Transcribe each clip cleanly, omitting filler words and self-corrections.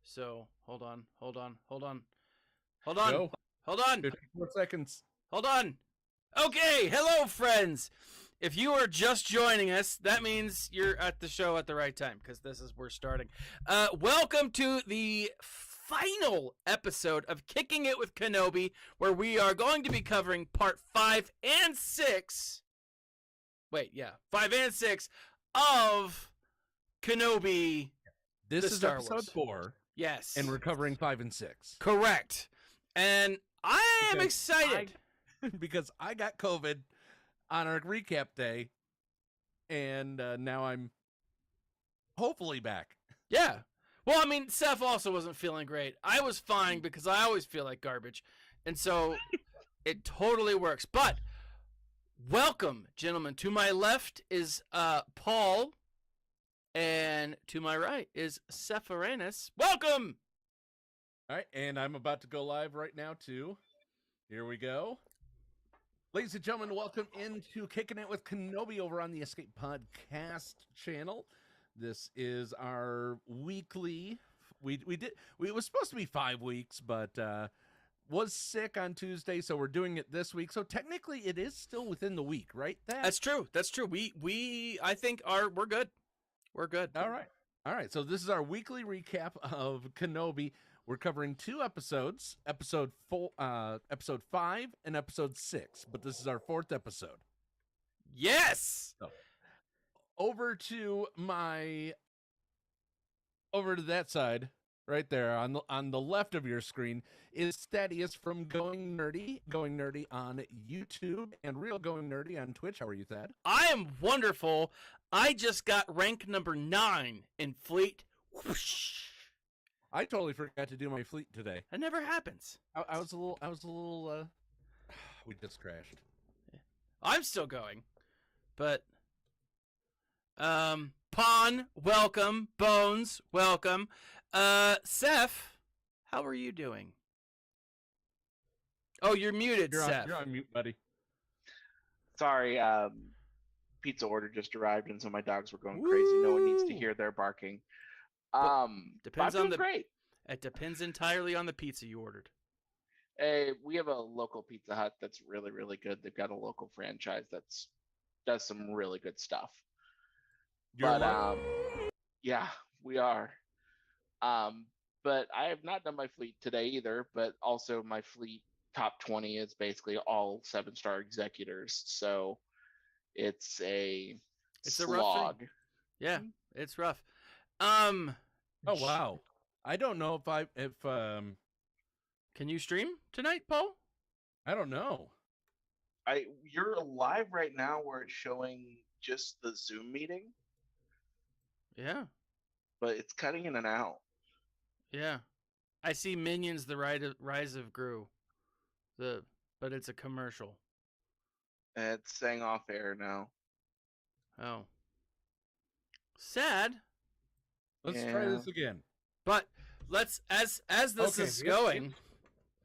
So hold on. Go. Hold on. 54 seconds. Hold on. Okay, hello friends. If you are just joining us, that means you're at the show at the right time because we're starting. Welcome to the final episode of Kicking It with Kenobi, where we are going to be covering part 5 and 6. Wait, yeah, 5 and 6 of Kenobi. This is Star episode Wars. 4. Yes. And we're covering 5 and 6. Correct. And I am excited. Because I got COVID on our recap day, and now I'm hopefully back. Yeah. Well, I mean, Seth also wasn't feeling great. I was fine because I always feel like garbage. And so it totally works. But welcome, gentlemen. To my left is Paul, and to my right is Sephiranus. Welcome! All right, and I'm about to go live right now, too. Here we go. Ladies and gentlemen, welcome into Kicking It with Kenobi over on the Escape Podcast channel. This is our weekly. It was supposed to be 5 weeks, but was sick on Tuesday, so we're doing it this week. So technically, it is still within the week, right? That's true. I think we're good. We're good. All right. So this is our weekly recap of Kenobi. We're covering 2 episodes, episode 5 and episode 6, but this is our 4th episode. Yes. So, over to that side, right there on the left of your screen is Thaddeus from Going Nerdy on YouTube, and Real Going Nerdy on Twitch. How are you, Thad? I am wonderful. I just got rank number 9 in Fleet. Whoosh. I totally forgot to do my fleet today. That never happens. I was a little. We just crashed. I'm still going, but Pawn, welcome. Bones, welcome. Seth, how are you doing? Oh, you're muted, Seth. You're on mute, buddy. Sorry, pizza order just arrived, and so my dogs were going crazy. No one needs to hear their barking. Depends I'm on doing great. It depends entirely on the pizza you ordered. Hey, we have a local Pizza Hut that's really, really good. They've got a local franchise that's does some really good stuff. Yeah, we are. But I have not done my fleet today either. But also, my fleet top 20 is basically all 7-star executors. So it's a slog. Rough thing. Yeah, it's rough. Oh wow. I don't know if Can you stream tonight, Paul? I don't know. You're live right now where it's showing just the Zoom meeting. Yeah. But it's cutting in and out. Yeah. I see Minions the Rise of Gru. But it's a commercial. It's saying off air now. Oh. Sad. Let's try this again. But let's as this is going.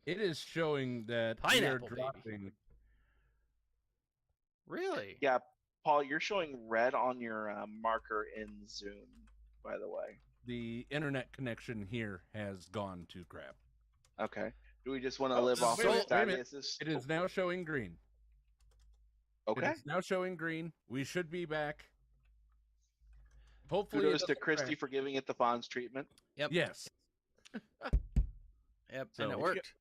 It is showing that Pineapple we are dropping. Baby. Really? Yeah, Paul, you're showing red on your marker in Zoom, by the way. The internet connection here has gone to crap. Okay. Do we just want to live off of Thaddeus's? It is now showing green. Okay. It is now showing green. We should be back. Hopefully, kudos to Christy for giving it the Fonz treatment. Yep. Yes. Yep. So, and it worked.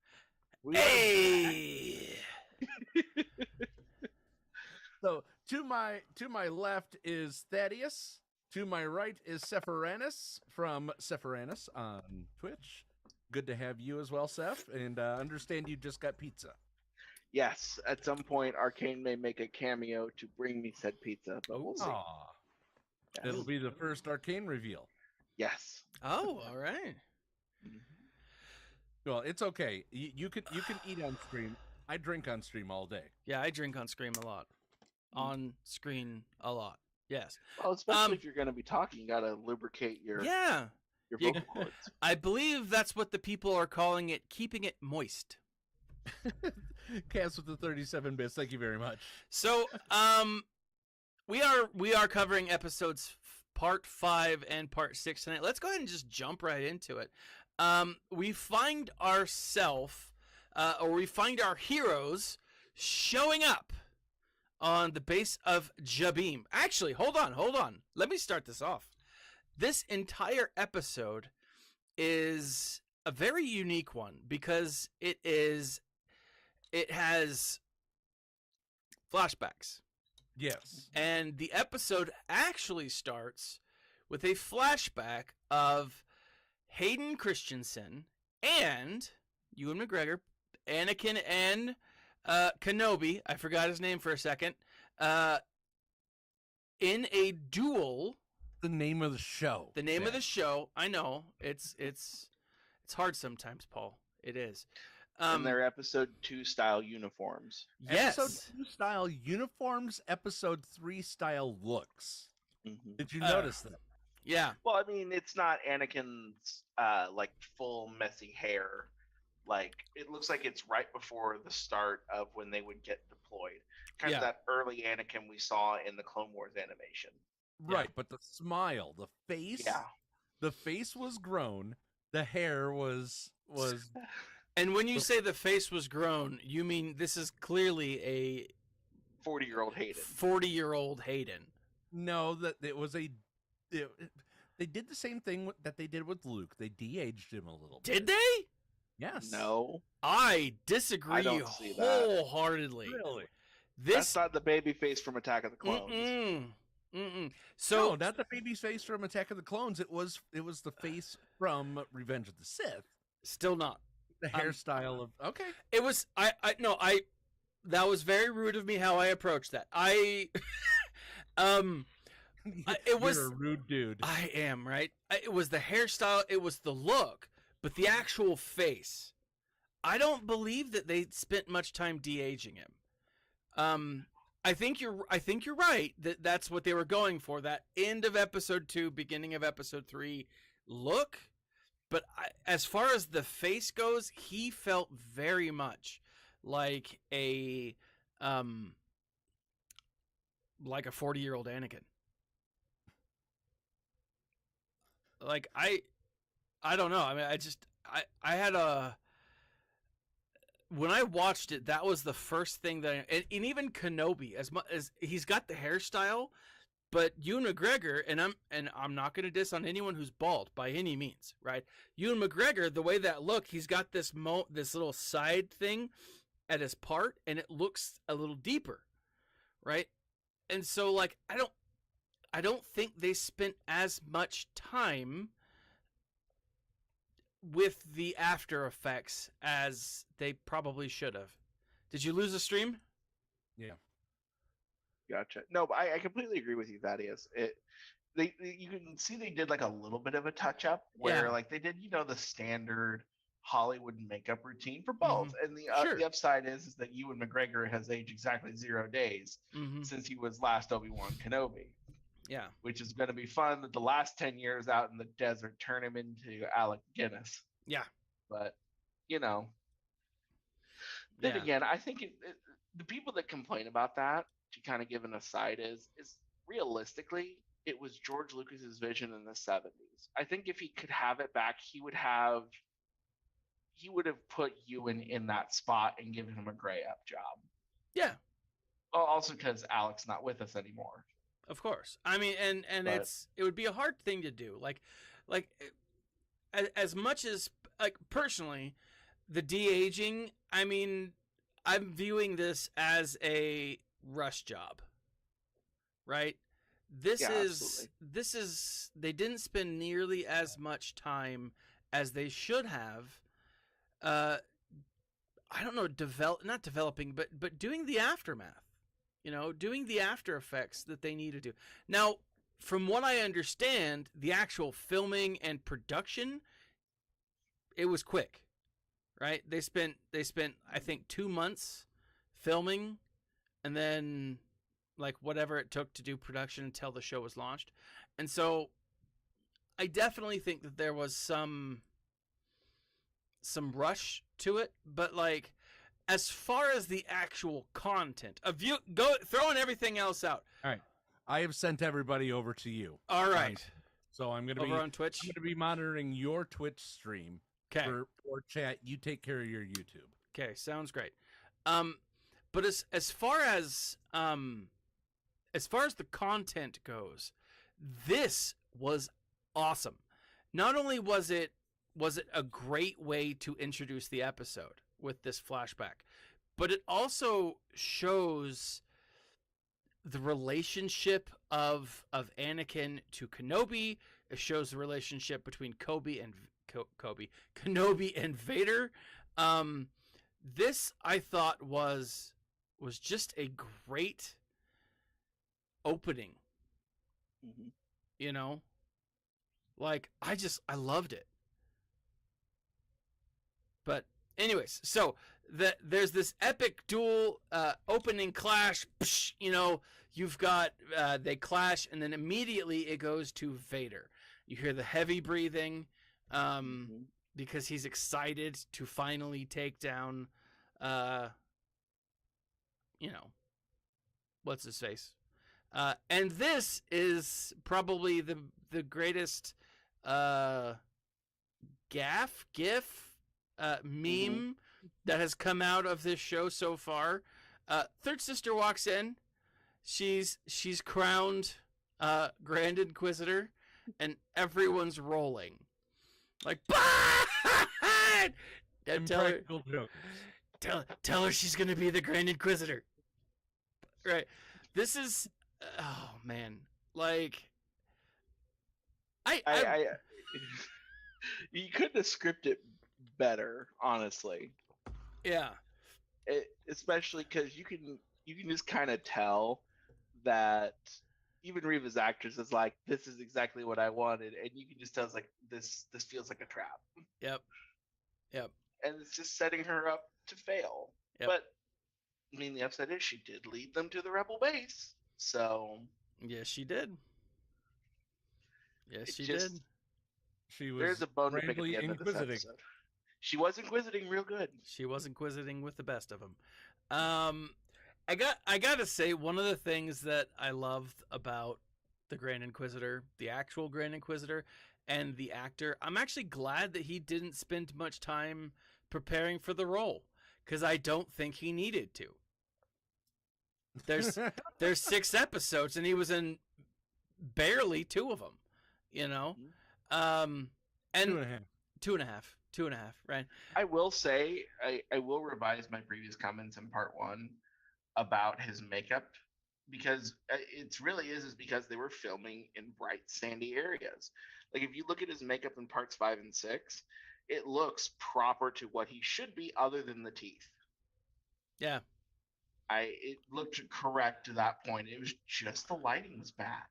Hey. So to my left is Thaddeus. To my right is Sephiranus from Sephiranus on Twitch. Good to have you as well, Seth. And understand you just got pizza. Yes. At some point, Arcane may make a cameo to bring me said pizza, but we'll see. Yes. It'll be the first Arcane reveal. Yes. Oh, all right. Well, it's okay. You can eat on stream. I drink on stream all day. Yeah, I drink on screen a lot. On screen a lot. Yes. Well, especially if you're going to be talking, you got to lubricate your vocal cords. I believe that's what the people are calling it, keeping it moist. Cass with the 37 bits. Thank you very much. So, we are covering episodes part 5 and part 6 tonight. Let's go ahead and just jump right into it. We find we find our heroes showing up on the base of Jabim. Actually, hold on. Let me start this off. This entire episode is a very unique one because it has flashbacks. Yes. And the episode actually starts with a flashback of Hayden Christensen and Ewan McGregor, Anakin and Kenobi, I forgot his name for a second, in a duel. The name of the show. The name of the show, I know, it's hard sometimes, Paul. It is. In their episode 2 style uniforms. Yes. Episode 2 style uniforms, episode 3 style looks. Mm-hmm. Did you notice that? Yeah. Well, I mean, it's not Anakin's like full messy hair. Like it looks like it's right before the start of when they would get deployed. Kind of that early Anakin we saw in the Clone Wars animation. Right, but the smile, the face, the face was grown, the hair was And when you say the face was grown, you mean this is clearly a 40-year-old Hayden. 40-year-old Hayden. No, that it was they did the same thing that they did with Luke. They de-aged him a little bit. Did they? Yes. No. I disagree I don't see that. wholeheartedly. Really? That's not the baby face from Attack of the Clones. So no, not the baby face from Attack of the Clones. It was the face from Revenge of the Sith. Still not. The hairstyle of okay. It was that was very rude of me how I approached that. It was You're a rude dude. I am, right? It was the hairstyle, it was the look, but the actual face. I don't believe that they spent much time de-aging him. I think you're right that that's what they were going for, that end of episode 2, beginning of episode 3 look. But as far as the face goes, he felt very much like a 40-year-old Anakin. Like I don't know. I mean, I had when I watched it, that was the first thing that and even Kenobi, as much as he's got the hairstyle, but Ewan McGregor, and I'm not going to diss on anyone who's bald by any means, right? Ewan McGregor, the way that look, he's got this little side thing at his part, and it looks a little deeper, right? And so, like, I don't think they spent as much time with the after effects as they probably should have. Did you lose the stream? Yeah. Gotcha. No, but I completely agree with you, Thaddeus. You can see they did like a little bit of a touch up where like they did, the standard Hollywood makeup routine for both. And the upside is that Ewan McGregor has aged exactly 0 days since he was last Obi-Wan Kenobi. Yeah. Which is going to be fun that the last 10 years out in the desert turn him into Alec Guinness. Yeah. But, then again, I think the people that complain about that, to kind of give an aside, is realistically, it was George Lucas's vision in the 70s. I think if he could have it back, he would have put Ewan in that spot and given him a gray up job. Yeah. Also because Alec's not with us anymore. Of course. I mean, and it would be a hard thing to do. Like as much as, like, personally, the de-aging, I mean, I'm viewing this as a rush job, right? This is they didn't spend nearly as much time as they should have. I don't know, not developing, but doing the aftermath. Doing the after effects that they need to do. Now, from what I understand, the actual filming and production, it was quick, right? They spent I think 2 months filming, and then like whatever it took to do production until the show was launched. And so I definitely think that there was some rush to it, but like, as far as the actual content of throwing everything else out. All right. I have sent everybody over to you. All right. So I'm going to Over on Twitch. I'm going to be monitoring your Twitch stream. Okay. For chat. You take care of your YouTube. Okay, sounds great. But as far as the content goes, this was awesome. Not only was it a great way to introduce the episode with this flashback, but it also shows the relationship of Anakin to Kenobi. It shows the relationship between Kenobi and Vader. This I thought was just a great opening. Mm-hmm. You know, like I loved it. But anyways, so there's this epic duel opening clash. Psh, you know, you've got they clash, and then immediately it goes to Vader. You hear the heavy breathing. Because he's excited to finally take down, what's his face? And this is probably the greatest GIF, meme that has come out of this show so far. Third sister walks in. She's crowned Grand Inquisitor, and everyone's rolling. Like, tell her she's gonna be the Grand Inquisitor. Right. This is, oh man, like, I you couldn't have scripted better, honestly. Yeah. Especially because you can just kind of tell that even Reva's actress is like, this is exactly what I wanted, and you can just tell it's like this feels like a trap. Yep. And it's just setting her up to fail. Yep. But I mean, the upside is she did lead them to the rebel base, so yes, she did. Yes, she did. She was there's a bone to pick at the end of this inquisiting. episode. She was inquisiting real good. She was inquisiting with the best of them. I gotta say, one of the things that I loved about the Grand Inquisitor, the actual Grand Inquisitor, and the actor, I'm actually glad that he didn't spend much time preparing for the role, because I don't think he needed to. There's 6 episodes, and he was in barely 2 of them. You know, and 2.5, right? I will say, I will revise my previous comments in part 1 about his makeup, because it really is because they were filming in bright sandy areas. Like, if you look at his makeup in parts 5 and 6, it looks proper to what he should be, other than the teeth. Yeah. It looked correct to that point. It was just the lighting was bad.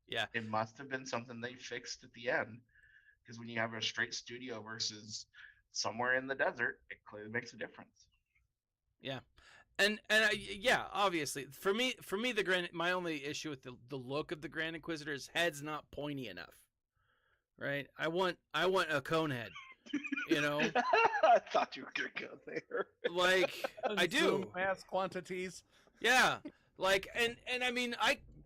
Yeah. It must have been something they fixed at the end, because when you have a straight studio versus somewhere in the desert, it clearly makes a difference. Yeah. And yeah, obviously, for me, my only issue with the look of the Grand Inquisitor is head's not pointy enough, right? I want a cone head, you know. I thought you were gonna go there. Like, I do. Mass quantities. Yeah, like, and I mean,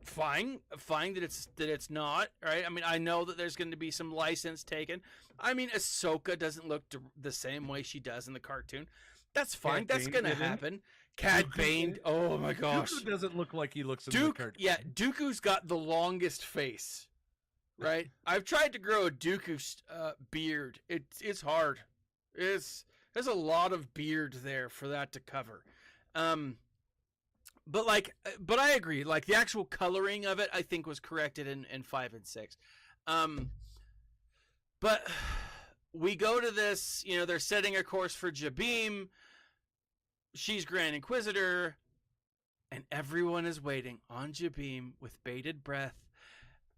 fine that it's not right. I mean, I know that there's going to be some license taken. I mean, Ahsoka doesn't look the same way she does in the cartoon. That's fine. That's going to happen. Cad Bane. Oh my gosh. Dooku doesn't look like he looks in the cartoon. Yeah, Dooku's got the longest face. Right? I've tried to grow a Dooku beard. It's hard. There's a lot of beard there for that to cover. But I agree. Like, the actual coloring of it, I think, was corrected in 5 and 6. But we go to this, you know, they're setting a course for Jabim. She's Grand Inquisitor, and everyone is waiting on Jabim with bated breath.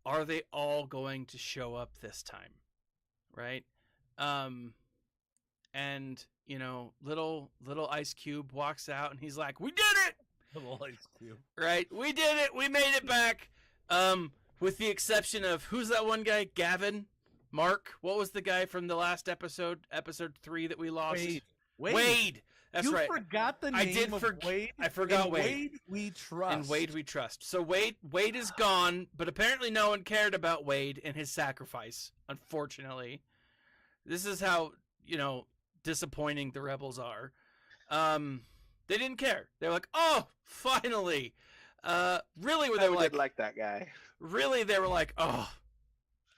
Are they all going to show up this time? Right? And, you know, little Ice Cube walks out, and he's like, "We did it!" Little Ice Cube. Right? We did it! We made it back! With the exception of, who's that one guy? Gavin? Mark? What was the guy from the last episode? Episode 3 that we lost? Wade. That's you right. forgot the name I did of Wade. I forgot and Wade. we trust. And Wade we trust. So Wade is gone, but apparently no one cared about Wade and his sacrifice, unfortunately. This is how, disappointing the rebels are. They didn't care. They were like, "Oh, finally." Really, they were like that guy. Really, they were like, "Oh,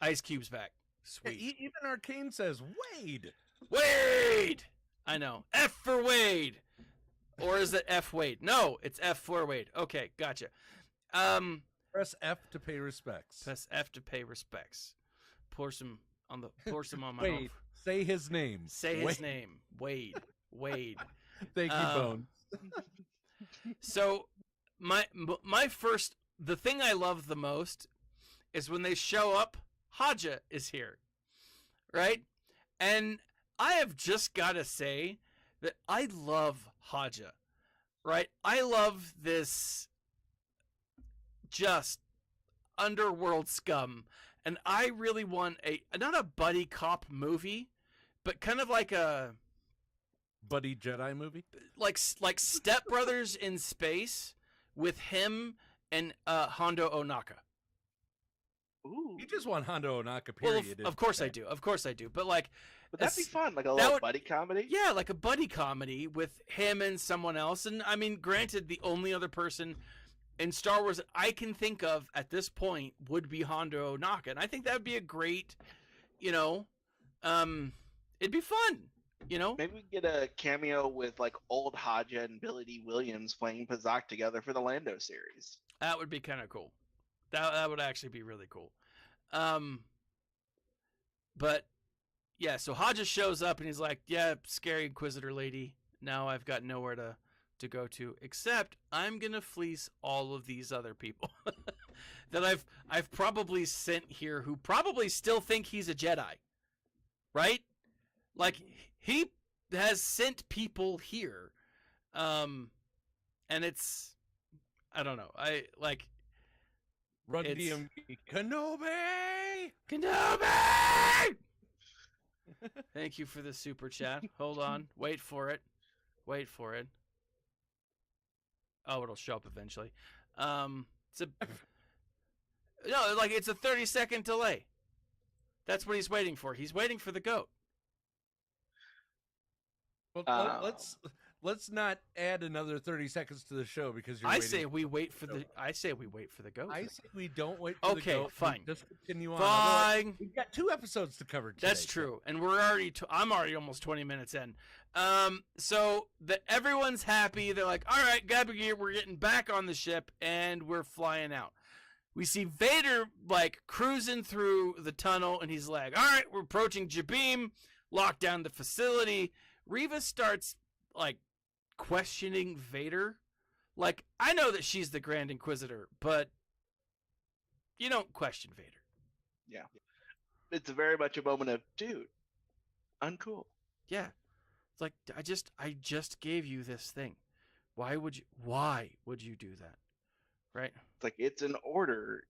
Ice Cube's back. Sweet." Yeah, even Arcane says Wade. Wade! I know. F for Wade. Or is it F Wade? No, it's F for Wade. Okay, gotcha. Press F to pay respects. Press F to pay respects. Pour some on my Wade, mouth. say his name. Say his name. Wade. Wade. Thank you, Bone. So the thing I love the most is when they show up, Haja is here. Right? And I have just got to say that I love Haja. Right? I love this just underworld scum. And I really want not a buddy cop movie, but kind of like a buddy Jedi movie, like Step Brothers in space with him and Hondo Ohnaka. Ooh. You just want Hondo Ohnaka, period. Well, of course I do. Of course I do. But that'd be fun, like a little buddy comedy. Yeah, like a buddy comedy with him and someone else. And I mean, granted, the only other person in Star Wars that I can think of at this point would be Hondo Ohnaka. And I think that would be a great, it'd be fun. Maybe we get a cameo with like old Haja and Billy D. Williams playing Pazak together for the Lando series. That would be kind of cool. That would actually be really cool. But yeah, so Haja shows up and he's like, "Yeah, scary Inquisitor lady. Now I've got nowhere to go to, except I'm gonna fleece all of these other people that I've probably sent here who probably still think he's a Jedi, right? Like he has sent people here, and it's I don't know. I like Run DMV Kenobi. Thank you for the super chat. Hold on. Wait for it. Oh, it'll show up eventually. It's a 30-second delay. That's what he's waiting for. He's waiting for the goat. Well, let's not add another 30 seconds to the show because you're. I say we wait for the goat. I say we don't wait for the goat. Okay, fine. Just continue on. Fine. We've got 2 episodes to cover today. That's true, and I'm already almost 20 minutes in. So everyone's happy. They're like, "All right, grab your gear. We're getting back on the ship, and we're flying out." We see Vader like cruising through the tunnel, and he's like, "All right, we're approaching Jabim. Lock down the facility." Reva starts like questioning Vader. Like, I know that she's the Grand Inquisitor, but you don't question Vader. Yeah. It's very much a moment of, dude, uncool. Yeah. It's like, I just gave you this thing. Why would you do that? Right? It's like, it's an order,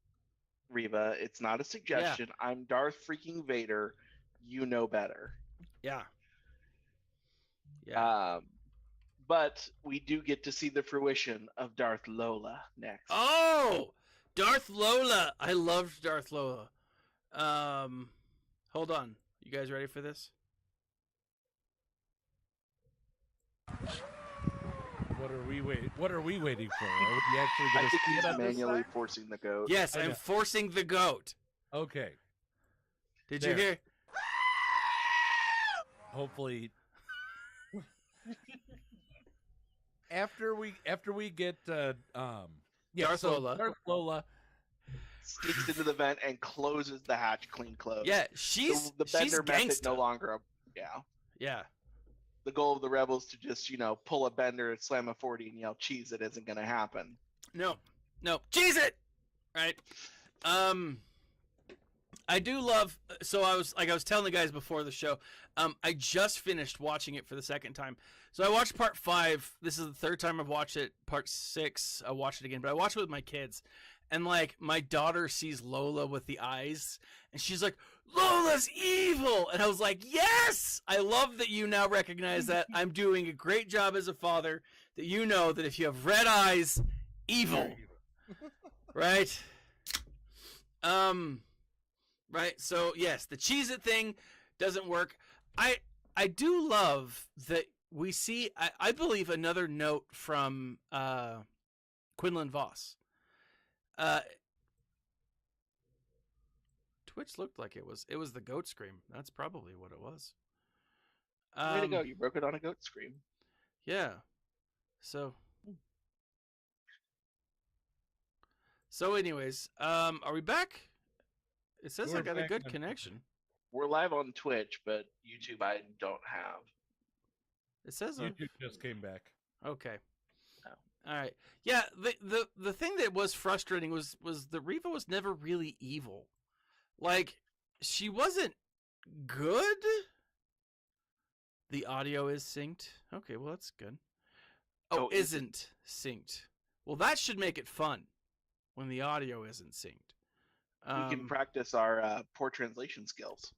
Reva. It's not a suggestion. Yeah. I'm Darth freaking Vader. You know better. Yeah. Yeah. But we do get to see the fruition of Darth Lola next. Oh, Darth Lola! I loved Darth Lola. Hold on, you guys ready for this? What are we waiting for? Are we actually I think he's manually forcing the goat. Yes, I'm forcing the goat. Okay. Did you hear? Hopefully. After we get Darth Lola sneaks into the vent and closes the hatch clean closed. Yeah, the bender method no longer. Yeah. The goal of the rebels to just pull a bender, slam a 40, and yell cheese it isn't going to happen. No, cheese it. Right. I do love. So I was telling the guys before the show. I just finished watching it for the second time. So I watched part 5. This is the third time I've watched it. Part 6, I watched it again, but I watched it with my kids, and like my daughter sees Lola with the eyes, and she's like, "Lola's evil," and I was like, "Yes, I love that you now recognize that. I'm doing a great job as a father. That you know that if you have red eyes, evil, right?" Right. So yes, the Cheez-It thing doesn't work. I do love that we see. I believe another note from Quinlan Voss. Twitch looked like it was the goat scream. That's probably what it was. Way to go! You broke it on a goat scream. Yeah. So anyways, are we back? It says I got a good connection. We're live on Twitch, but YouTube I don't have. It says YouTube just came back. Okay. Oh. All right. Yeah, the thing that was frustrating was that Reva was never really evil. Like, she wasn't good. The audio is synced. Okay, well that's good. Oh, isn't synced. Well, that should make it fun when the audio isn't synced. We can practice our poor translation skills.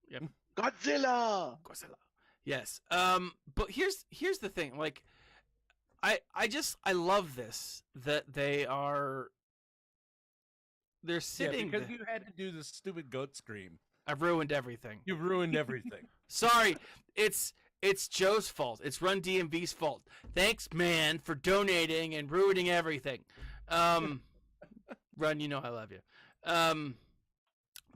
Yep. Godzilla. Yes. But here's the thing. Like, I love this that they're sitting. Yeah, because you had to do the stupid goat scream. I've ruined everything. You've ruined everything. Sorry. It's Joe's fault. It's Run DMV's fault. Thanks, man, for donating and ruining everything. Run, you know I love you.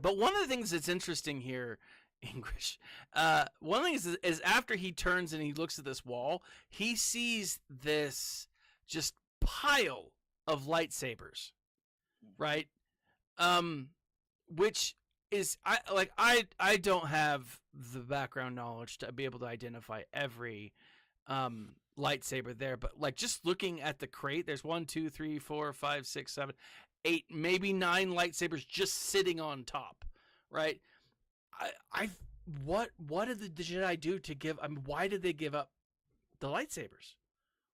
But one of the things that's interesting here, English, one of the things is after he turns and he looks at this wall, he sees this just pile of lightsabers, right? Which is I don't have the background knowledge to be able to identify every lightsaber there, but like just looking at the crate, there's 1, 2, 3, 4, 5, 6, 7, 8, maybe 9 lightsabers just sitting on top, right? What did the Jedi do to give? I mean, why did they give up the lightsabers?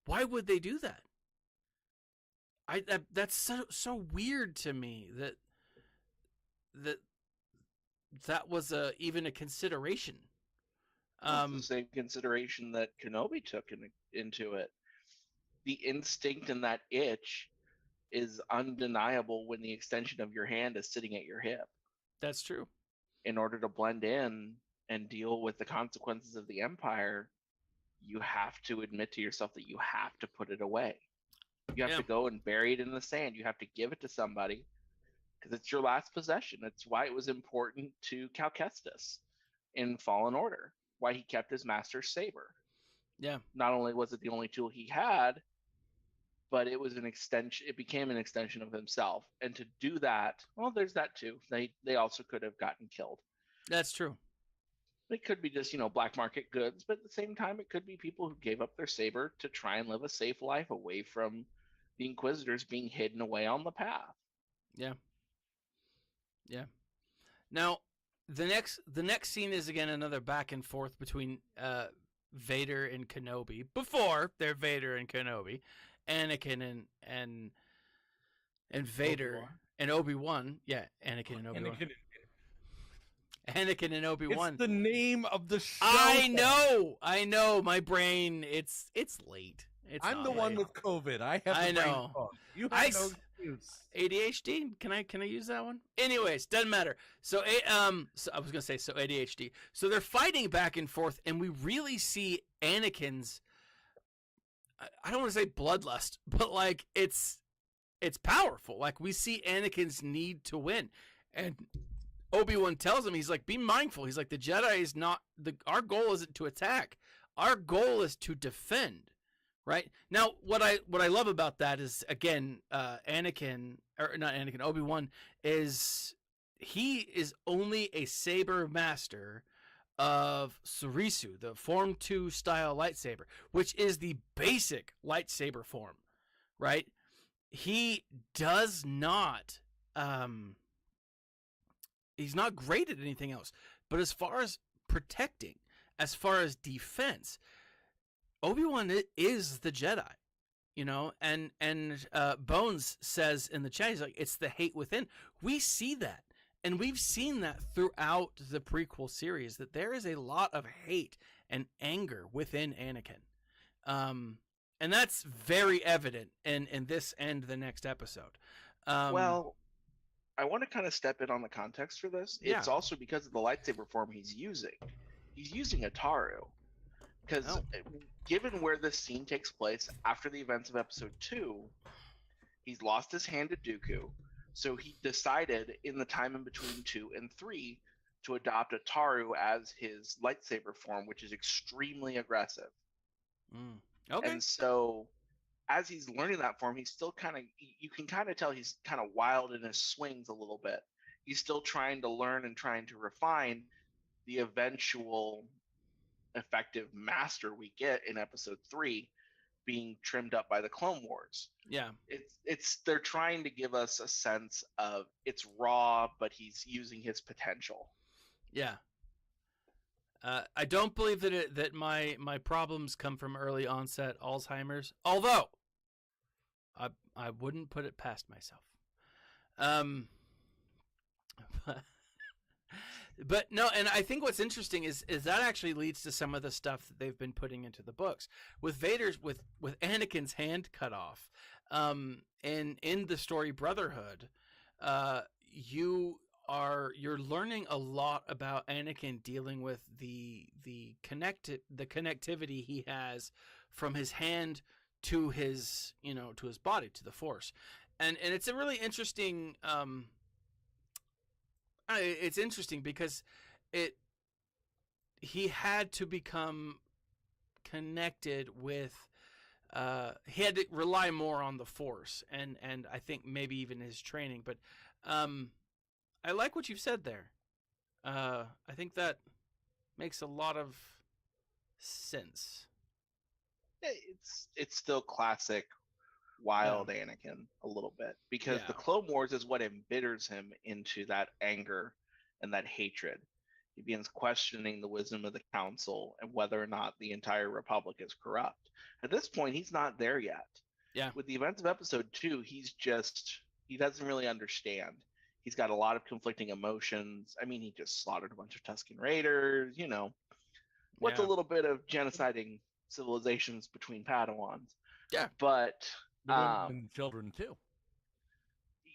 Why would they do that? That's so weird to me that was even a consideration. It's the same consideration that Kenobi took into it. The instinct and that itch is undeniable when the extension of your hand is sitting at your hip. That's true. In order to blend in and deal with the consequences of the Empire, you have to admit to yourself that you have to put it away. You have to go and bury it in the sand. You have to give it to somebody because it's your last possession. It's why it was important to Cal Kestis in Fallen Order, why he kept his master's saber. Yeah. Not only was it the only tool he had, but it was an extension. It became an extension of himself. And to do that, well, there's that too. They also could have gotten killed. That's true. It could be just, black market goods, but at the same time, it could be people who gave up their saber to try and live a safe life away from the Inquisitors being hidden away on the path. Yeah. Yeah. Now, the next scene is again another back and forth between Vader and Kenobi. Before they're Vader and Kenobi, Anakin and Vader Obi-Wan. and Obi-Wan. Yeah, Anakin and Obi-Wan. Anakin and Obi-Wan. It's the name of the show. I know. My brain. It's late. I'm the one with COVID. I have. I the brain know. fog. You have no excuse. ADHD. Can I use that one? Anyways, doesn't matter. So I was gonna say ADHD. So they're fighting back and forth, and we really see Anakin's. I don't want to say bloodlust, but like it's powerful. Like we see Anakin's need to win, and Obi-Wan tells him, he's like, be mindful. He's like, the Jedi is not our goal isn't to attack. Our goal is to defend. Right now, what I love about that is again, Obi-Wan he is only a saber master of Surisu, the Form 2 style lightsaber, which is the basic lightsaber form, right? He does not, he's not great at anything else, but as far as protecting, as far as defense, Obi-Wan is the Jedi. and Bones says in the chat, he's like, it's the hate within. We see that, and we've seen that throughout the prequel series, that there is a lot of hate and anger within Anakin, and that's very evident in this and the next episode. Well, I want to kind of step in on the context for this. Yeah. It's also because of the lightsaber form he's using. He's using a Taru. Because given where this scene takes place after the events of episode 2, he's lost his hand to Dooku. So he decided in the time in between 2 and 3 to adopt a Taru as his lightsaber form, which is extremely aggressive. Okay. And so as he's learning that form, he's still you can kind of tell he's kind of wild in his swings a little bit. He's still trying to learn and trying to refine the eventual effective master we get in episode 3 being trimmed up by the Clone Wars. Yeah. They're trying to give us a sense of it's raw, but he's using his potential. Yeah. I don't believe that my problems come from early onset Alzheimer's, although I wouldn't put it past myself. But no, and I think what's interesting is that actually leads to some of the stuff that they've been putting into the books with with Anakin's hand cut off, and in the story Brotherhood, you're learning a lot about Anakin dealing with the connectivity he has from his hand to his to his body, to the Force, and it's a really interesting. It's interesting because he had to become connected with. He had to rely more on the Force, and I think maybe even his training. But I like what you've said there. I think that makes a lot of sense. It's still classic wild Anakin a little bit, because the Clone Wars is what embitters him into that anger and that hatred. He begins questioning the wisdom of the Council and whether or not the entire Republic is corrupt. At this point, he's not there yet. Yeah. With the events of episode 2, he doesn't really understand. He's got a lot of conflicting emotions. I mean, he just slaughtered a bunch of Tusken Raiders, what's a little bit of genociding civilizations between Padawans. Yeah. But and children too.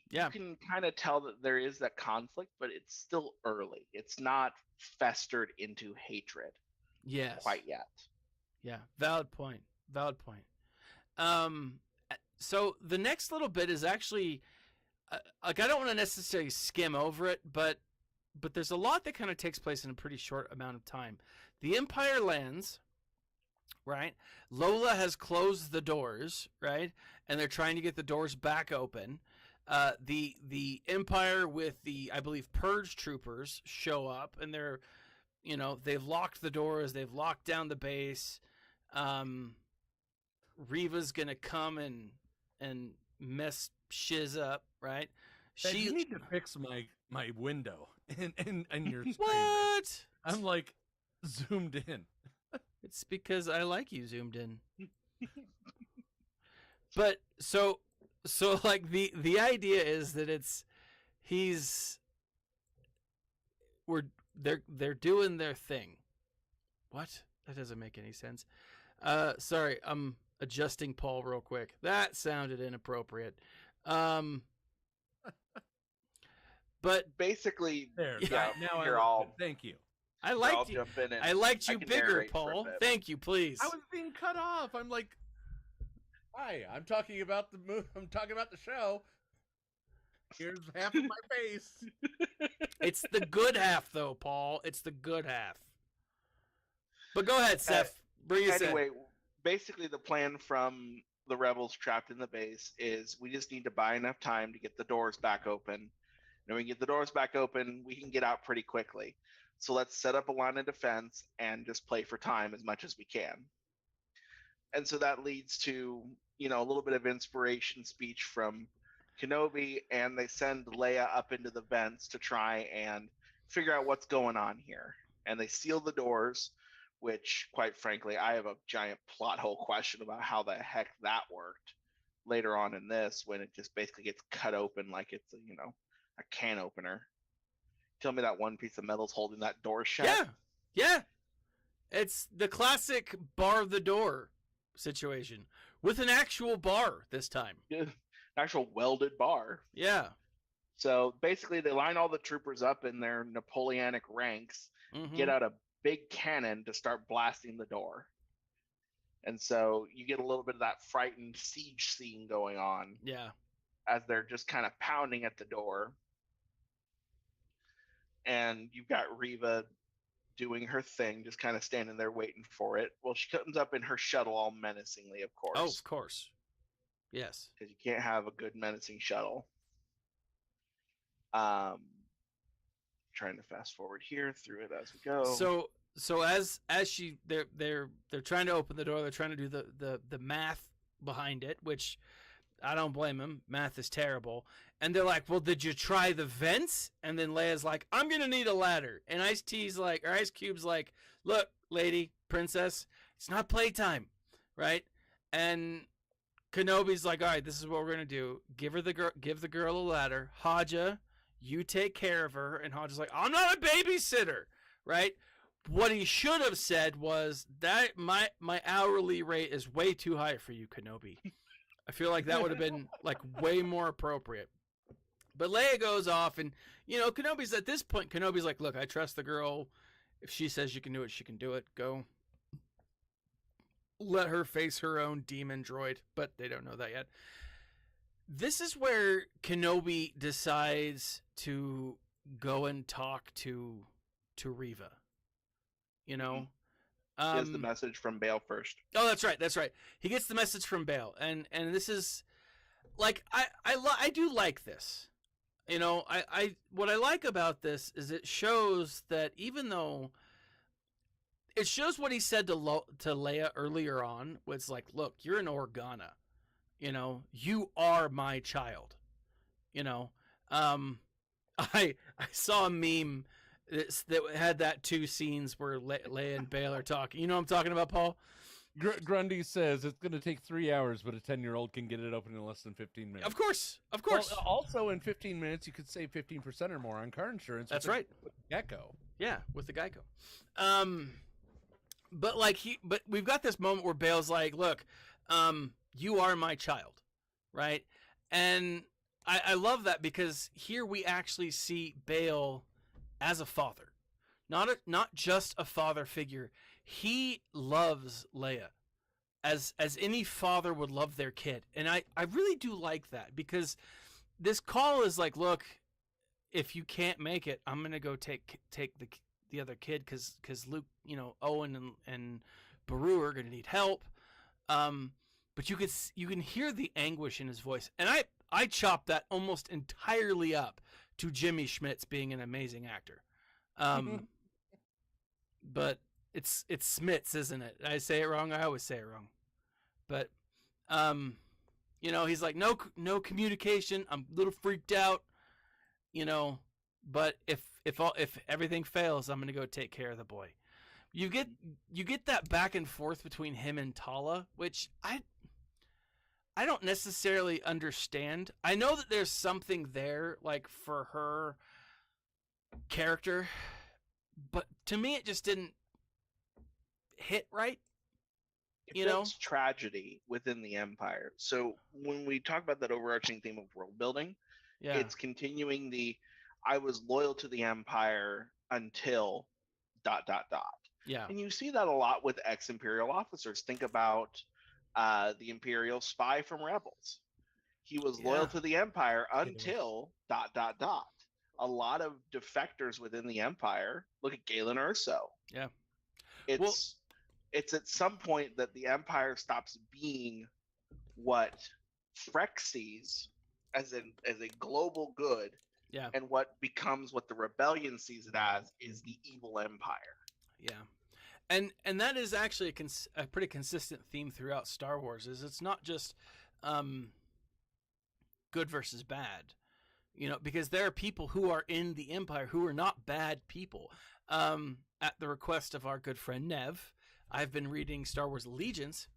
You can kind of tell that there is that conflict, but it's still early. It's not festered into hatred. Yes. Quite yet. Yeah. Valid point. So the next little bit is actually, I don't want to necessarily skim over it, but there's a lot that kind of takes place in a pretty short amount of time. The Empire lands, right? Lola has closed the doors, right? And they're trying to get the doors back open. The Empire with the, I believe, Purge troopers show up, and they're, they've locked the doors, they've locked down the base. Reva's gonna come and mess shiz up, right? You need to fix my window in your screen. What? I'm like zoomed in. It's because I like you zoomed in. But so like the idea is that they're doing their thing. What? That doesn't make any sense. Sorry, I'm adjusting Paul real quick. That sounded inappropriate. But basically, there. Now you're all. Thank you. I liked you. I liked you bigger, Paul. Thank you, please. I was being cut off. I'm like, hi. I'm talking about the movie. I'm talking about the show. Here's half of my face. It's the good half, though, Paul. It's the good half. But go ahead, Seth. Bring us anyway, basically, the plan from the rebels trapped in the base is we just need to buy enough time to get the doors back open. And when we get the doors back open, we can get out pretty quickly. So let's set up a line of defense and just play for time as much as we can. And so that leads to, a little bit of inspiration speech from Kenobi, and they send Leia up into the vents to try and figure out what's going on here. And they seal the doors, which, quite frankly, I have a giant plot hole question about how the heck that worked later on in this, when it just basically gets cut open like it's a can opener. Tell me that one piece of metal's holding that door shut. Yeah, yeah. It's the classic bar the door situation with an actual bar this time. An actual welded bar. Yeah. So basically, they line all the troopers up in their Napoleonic ranks, get out a big cannon to start blasting the door. And so you get a little bit of that frightened siege scene going on. Yeah. As they're just kind of pounding at the door. And you've got Reva doing her thing, just kind of standing there waiting for it. Well, she comes up in her shuttle all menacingly, of course. Oh, of course. Yes. Because you can't have a good menacing shuttle. Trying to fast forward here through it as we go. So as they're trying to open the door, they're trying to do the math behind it, which I don't blame them. Math is terrible. And they're like, well, did you try the vents? And then Leia's like, I'm going to need a ladder. And Ice Cube's like, look, lady, princess, it's not playtime, right? And Kenobi's like, all right, this is what we're going to do. Give the girl a ladder. Haja, you take care of her. And Haja's like, I'm not a babysitter, right? What he should have said was that my hourly rate is way too high for you, Kenobi. I feel like that would have been like way more appropriate. But Leia goes off, and Kenobi's at this point. Kenobi's like, "Look, I trust the girl. If she says you can do it, she can do it. Go. Let her face her own demon droid." But they don't know that yet. This is where Kenobi decides to go and talk to Reva. He gets the message from Bail first. Oh, that's right. He gets the message from Bail, and this is like I do like this. What I like about this is it shows that even though it shows what he said to Leia earlier on was like, look, you're an Organa, you are my child. I saw a meme that had that two scenes where Leia and Bail are talking. You know what I'm talking about, Paul? Grundy says it's going to take 3 hours, but a 10-year-old can get it open in less than 15 minutes. Of course. Well, also, in 15 minutes, you could save 15% or more on car insurance. That's right. With Gecko. Yeah, with the Geico. But we've got this moment where Bail's like, look, you are my child, right? And I love that because here we actually see Bail as a father, not just a father figure. He loves Leia as any father would love their kid. And I really do like that because this call is like, look, if you can't make it, I'm going to go take the other kid because Luke, Owen and Beru are going to need help. But you can hear the anguish in his voice. And I chopped that almost entirely up to Jimmy Schmitz being an amazing actor. But it's Schmitz, isn't it? Did I say it wrong? I always say it wrong. But he's like, no communication. I'm a little freaked out, but if everything fails, I'm going to go take care of the boy. You get that back and forth between him and Tala, which I don't necessarily understand. I know that there's something there, like, for her character, but to me it just didn't hit right. It's tragedy within the Empire. So when we talk about that overarching theme of world building, it's continuing I was loyal to the Empire until ... Yeah. And you see that a lot with ex-Imperial officers. Think about the Imperial spy from Rebels. He was loyal to the Empire until ... A lot of defectors within the Empire. Look at Galen Erso. Yeah. It's at some point that the Empire stops being what Freck sees as a global good. Yeah. And what becomes what the rebellion sees it as is the evil Empire. Yeah. And that is actually a pretty consistent theme throughout Star Wars. Is it's not just good versus bad, because there are people who are in the Empire who are not bad people. At the request of our good friend Nev, I've been reading Star Wars Allegiance,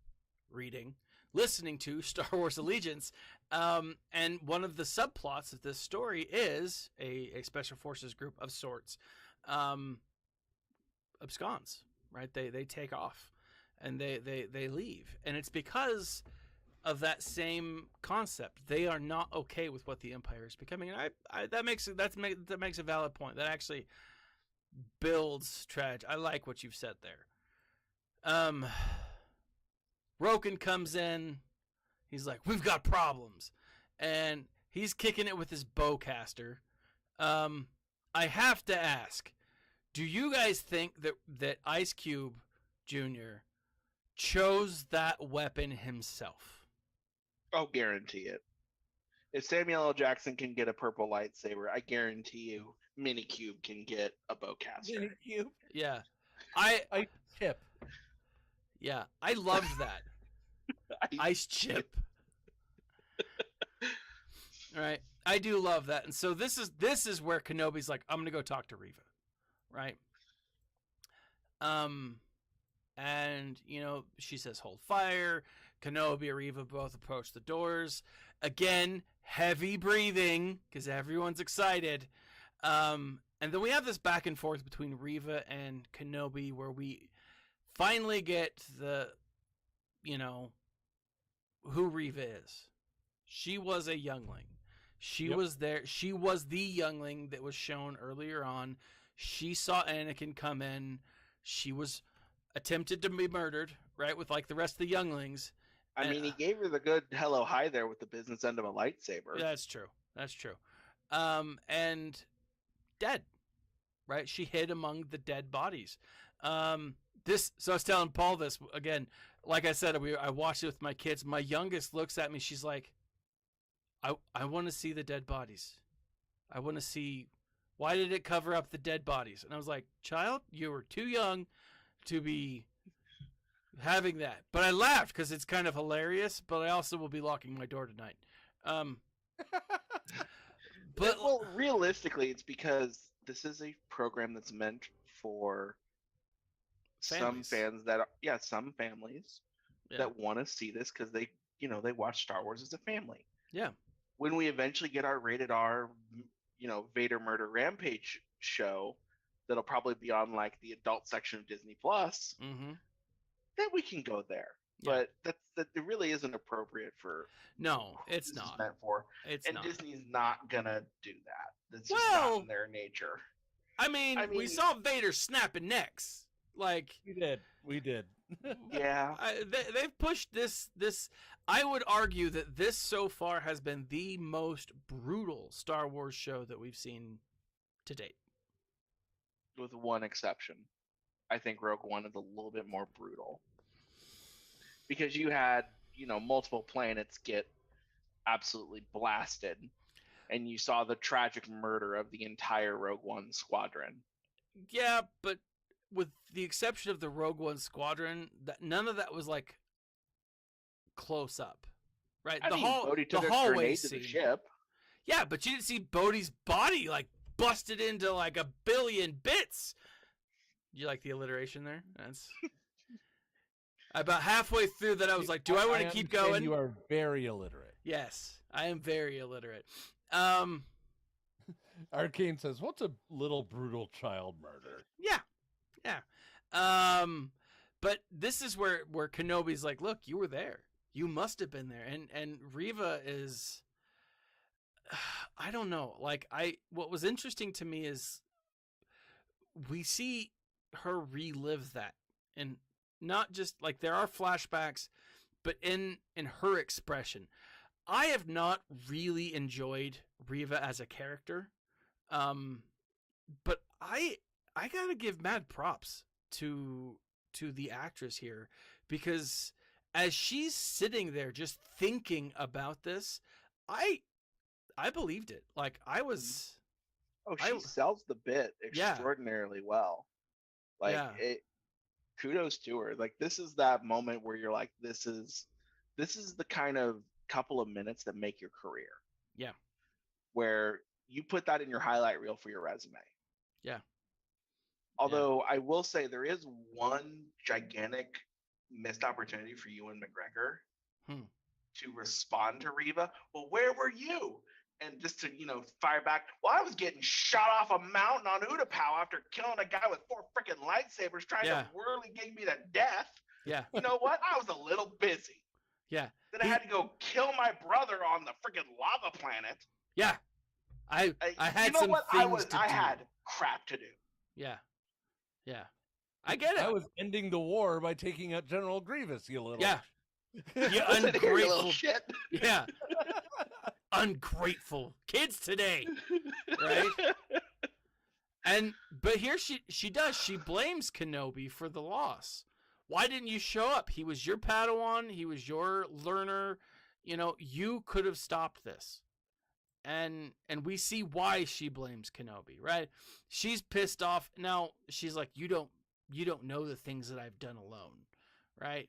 listening to Star Wars Allegiance, and one of the subplots of this story is a special forces group of sorts absconds, right? They take off and they leave, and it's because of that same concept. They are not okay with what the Empire is becoming, and that makes a valid point. That actually builds tragedy. I like what you've said there. Roken comes in. He's like, "We've got problems," and he's kicking it with his bowcaster. I have to ask, do you guys think that Ice Cube Jr. chose that weapon himself? I'll guarantee it. If Samuel L. Jackson can get a purple lightsaber, I guarantee you Minicube can get a bowcaster. Minicube. Yeah. I chip. Yeah, I loved that. Ice chip. All right. I do love that. And so this is where Kenobi's like, I'm going to go talk to Reva. Right? And she says hold fire. Kenobi and Reva both approach the doors. Again, heavy breathing because everyone's excited. And then we have this back and forth between Reva and Kenobi where we finally get the, who Reva is. She was a youngling. She was there. She was the youngling that was shown earlier on. She saw Anakin come in. She was attempted to be murdered, right, with like the rest of the younglings. I mean, he gave her the good hello hi there with the business end of a lightsaber. That's true. And dead, right? She hid among the dead bodies. So I was telling Paul this again. Like I said, I watched it with my kids. My youngest looks at me. She's like, I want to see the dead bodies. I want to see, why did it cover up the dead bodies? And I was like, child, you were too young to be having that. But I laughed because it's kind of hilarious, but I also will be locking my door tonight. But well, realistically, it's because this is a program that's meant for families. some families that want to see this because they watch Star Wars as a family. Yeah. When we eventually get our rated R, Vader Murder Rampage show, that'll probably be on like the adult section of Disney Plus. Mm-hmm. Then we can go there. Yeah. But that it really isn't appropriate for. No, it's this not. Is meant for. It's and not. Disney's not gonna do that. That's just not in their nature. I mean, we saw Vader snapping necks. Like we did. Yeah. They've pushed this. I would argue that this so far has been the most brutal Star Wars show that we've seen to date. With one exception. I think Rogue One is a little bit more brutal. Because you had, multiple planets get absolutely blasted. And you saw the tragic murder of the entire Rogue One squadron. Yeah, but with the exception of the Rogue One squadron, none of that was like close up, right? Bodhi took the a hallway grenade scene. to the ship. Yeah, but you didn't see Bodhi's body like busted into like a billion bits. You like the alliteration there? That's about halfway through that I was like, do I want to keep going? You are very illiterate. Yes, I am very illiterate. Arcane says, what's a little brutal child murder? Yeah. But this is where Kenobi's like, look, you were there. You must have been there. And Reva is, I don't know. Like what was interesting to me is we see her relive that, and not just like there are flashbacks, but in her expression. I have not really enjoyed Reva as a character. But I gotta give mad props to the actress here, because as she's sitting there just thinking about this, I believed it. Like I was. Oh, she sells the bit extraordinarily well. Like kudos to her. Like this is that moment where you're like, this is the kind of couple of minutes that make your career. Yeah. Where you put that in your highlight reel for your resume. Yeah. Although I will say there is one gigantic missed opportunity for Ewan McGregor to respond to Reva. Well, where were you? And just to, fire back. Well, I was getting shot off a mountain on Utapau after killing a guy with 4 freaking lightsabers trying to whirligig me to death. Yeah. You know what? I was a little busy. Yeah. Then I had to go kill my brother on the freaking lava planet. Yeah. I had you know some what? things to I do. had crap to do. Yeah. Yeah. I get it. I was ending the war by taking out General Grievous, you little. Yeah. You Listen here, you ungrateful little shit. Yeah. Ungrateful kids today. Right? But here she does. She blames Kenobi for the loss. Why didn't you show up? He was your Padawan. He was your learner. You could have stopped this. And we see why she blames Kenobi, right? She's pissed off. Now she's like, you don't know the things that I've done alone, right?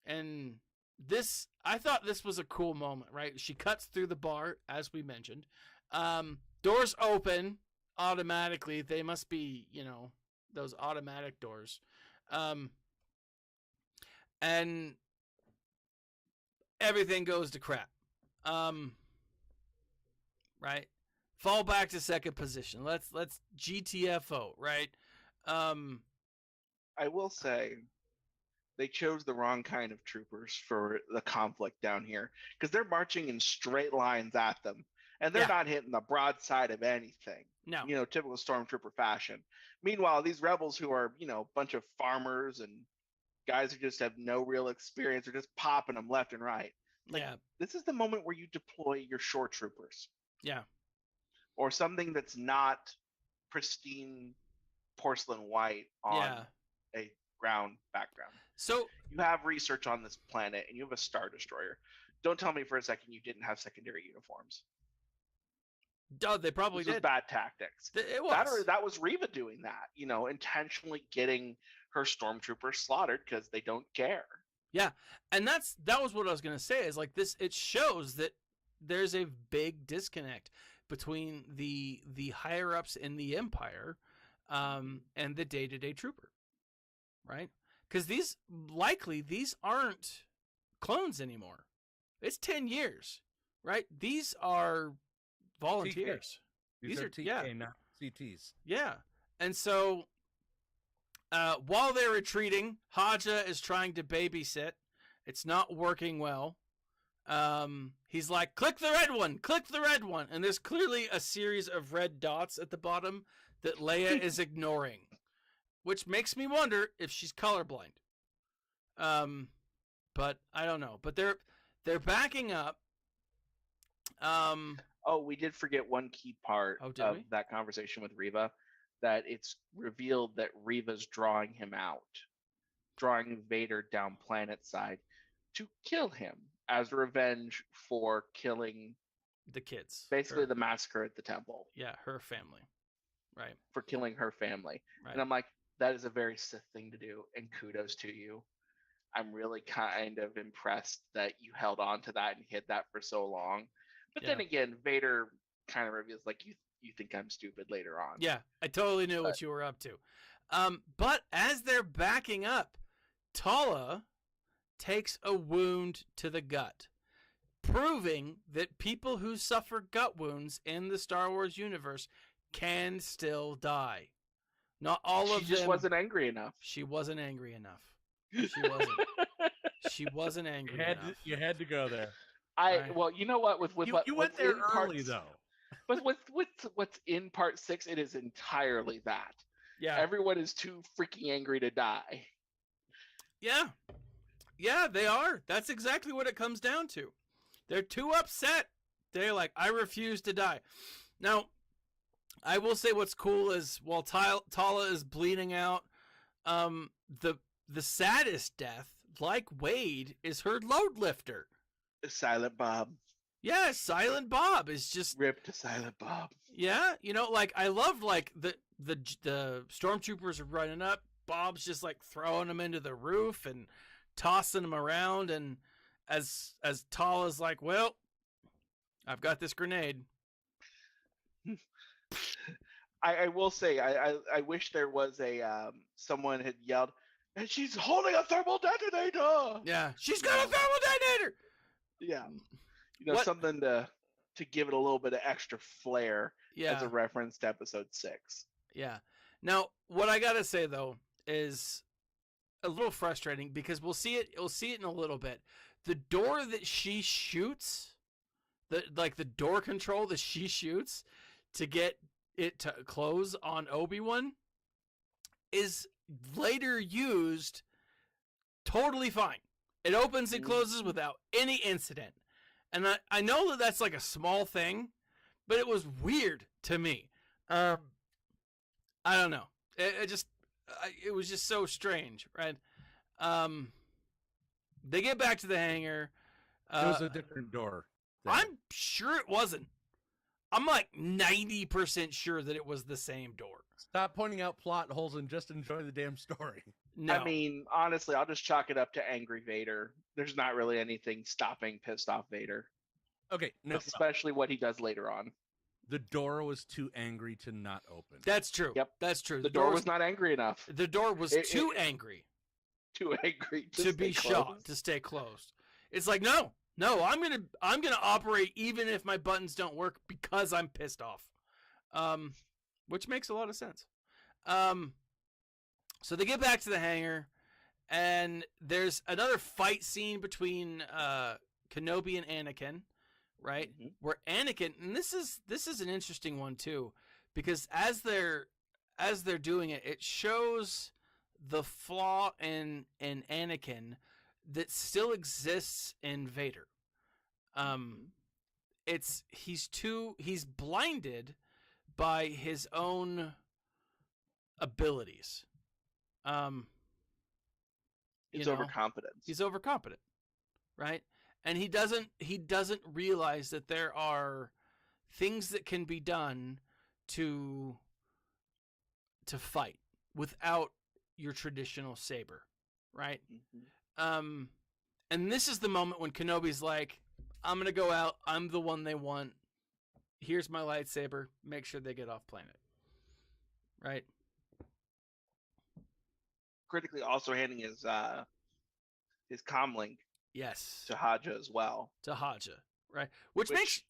And I thought this was a cool moment, right? She cuts through the bar, as we mentioned. Doors open automatically. They must be, those automatic doors. And everything goes to crap. Right? Fall back to second position. Let's GTFO, right? I will say they chose the wrong kind of troopers for the conflict down here because they're marching in straight lines at them and they're not hitting the broadside of anything. No. Typical stormtrooper fashion. Meanwhile, these rebels who are, a bunch of farmers and guys who just have no real experience are just popping them left and right. This is the moment where you deploy your shore troopers. Yeah. Or something that's not pristine porcelain white on a ground background. So you have research on this planet and you have a Star Destroyer. Don't tell me for a second you didn't have secondary uniforms. Oh, they probably did. Bad tactics. It was. That was Reva doing that, intentionally getting her stormtroopers slaughtered because they don't care. Yeah, and that was what I was going to say is like this. It shows that there's a big disconnect between the higher ups in the Empire and the day-to-day trooper, right? Because these aren't clones anymore. It's 10 years, right? These are volunteers. These are TK, not CTs. Yeah, and so while they're retreating, Haja is trying to babysit. It's not working well. He's like, click the red one. And there's clearly a series of red dots at the bottom that Leia is ignoring, which makes me wonder if she's colorblind. But I don't know. But they're backing up. We did forget one key part of that conversation with Reva, that it's revealed that Reva's drawing him out, drawing Vader down planet side to kill him as revenge for killing the kids. Basically the massacre at the temple. Yeah, her family. Right. For killing her family. Right. And I'm like, that is a very Sith thing to do, and kudos to you. I'm really kind of impressed that you held on to that and hid that for so long. But then again, Vader kind of reveals, like, you think I'm stupid later on. Yeah, I totally knew what you were up to. But as they're backing up, Tala takes a wound to the gut, proving that people who suffer gut wounds in the Star Wars universe can still die. Not all of them. She just wasn't angry enough. She wasn't angry enough. She wasn't angry enough. You had to go there. Well, you know what? You went there early, though. But what's in part 6, it is entirely that. Yeah. Everyone is too freaking angry to die. Yeah. Yeah, they are. That's exactly what it comes down to. They're too upset. They're like, I refuse to die. Now, I will say what's cool is while Tala is bleeding out, the saddest death, like Wade, is her load lifter. Silent Bob. Yeah, Silent Bob is just ripped to Silent Bob. Yeah, like I love like the stormtroopers are running up. Bob's just like throwing them into the roof and tossing them around, and as Tala's like, well, I've got this grenade. I will say I wish there was a someone had yelled, and she's holding a thermal detonator. Yeah, she's You got a know. thermal detonator. Yeah, you know, What? something to give it a little bit of extra flair as Yeah, a reference to episode 6. yeah. Now, what I gotta say though is a little frustrating because we'll see it. We'll see it in a little bit. The door that she shoots, the door control that she shoots to get it to close on Obi-Wan, is later used totally fine. It opens and closes without any incident. And I know that that's like a small thing, but it was weird to me. I don't know. It was just so strange, right? They get back to the hangar. It was a different door. I'm sure it wasn't. I'm like 90% sure that it was the same door. Stop pointing out plot holes and just enjoy the damn story. No. I mean, honestly, I'll just chalk it up to angry Vader. There's not really anything stopping pissed off Vader, Okay, no, especially what he does later on. the door was too angry to not open. That's true. Yep. That's true. The door was not angry enough. The door was too angry Too angry to be shut, to stay closed. It's like, no, I'm gonna operate even if my buttons don't work because I'm pissed off. Which makes a lot of sense. So they get back to the hangar, and there's another fight scene between Kenobi and Anakin, right? Mhm. Where Anakin, and this is an interesting one too, because as they're doing it, it shows the flaw in Anakin that still exists in Vader. He's blinded by his own abilities. It's overconfidence. He's overconfident, right? And he doesn't realize that there are things that can be done to fight without your traditional saber, right? Mhm. And this is the moment when Kenobi's like, I'm gonna go out, I'm the one they want, here's my lightsaber, make sure they get off planet, right? Critically also handing his comlink Yes, to Haja as well. to Haja, right? Which makes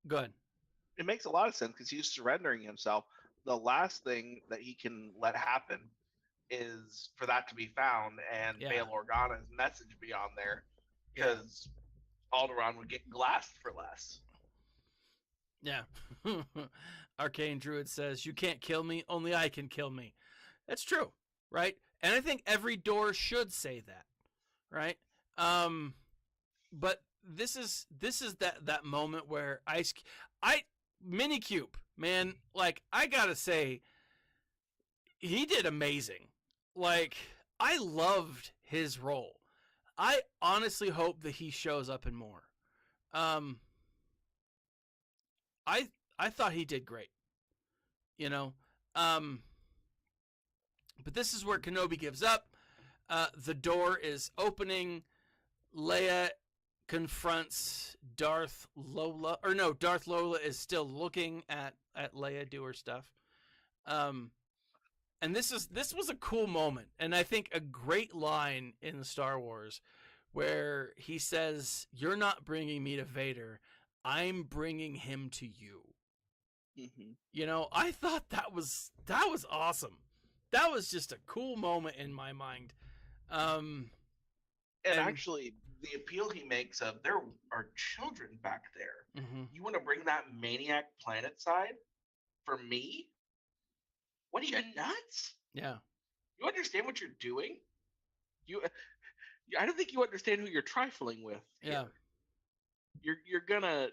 good. It makes a lot of sense because he's surrendering himself. The last thing that he can let happen is for that to be found and Yeah. Bail Organa's message be on there, because Alderaan would get glassed for less. Yeah. Arcane Druid says, you can't kill me, only I can kill me. That's true, right? And I think every door should say that, right? But this is that moment where Minicube, man, like, I gotta say, he did amazing. Like, I loved his role. I honestly hope that he shows up in more. I thought he did great, you know. But this is where Kenobi gives up. The door is opening. Leia confronts Darth Lola, or no, Darth Lola is still looking at Leia do her stuff. And this was a cool moment, and I think a great line in Star Wars, where he says, "You're not bringing me to Vader, I'm bringing him to you." Mm-hmm. You know, I thought that was awesome. That was just a cool moment in my mind. And actually, the appeal he makes of there are children back there. Mm-hmm. You want to bring that maniac planet side for me? What are you, nuts? Yeah. You understand what you're doing? I don't think you understand who you're trifling with. Yeah. You're gonna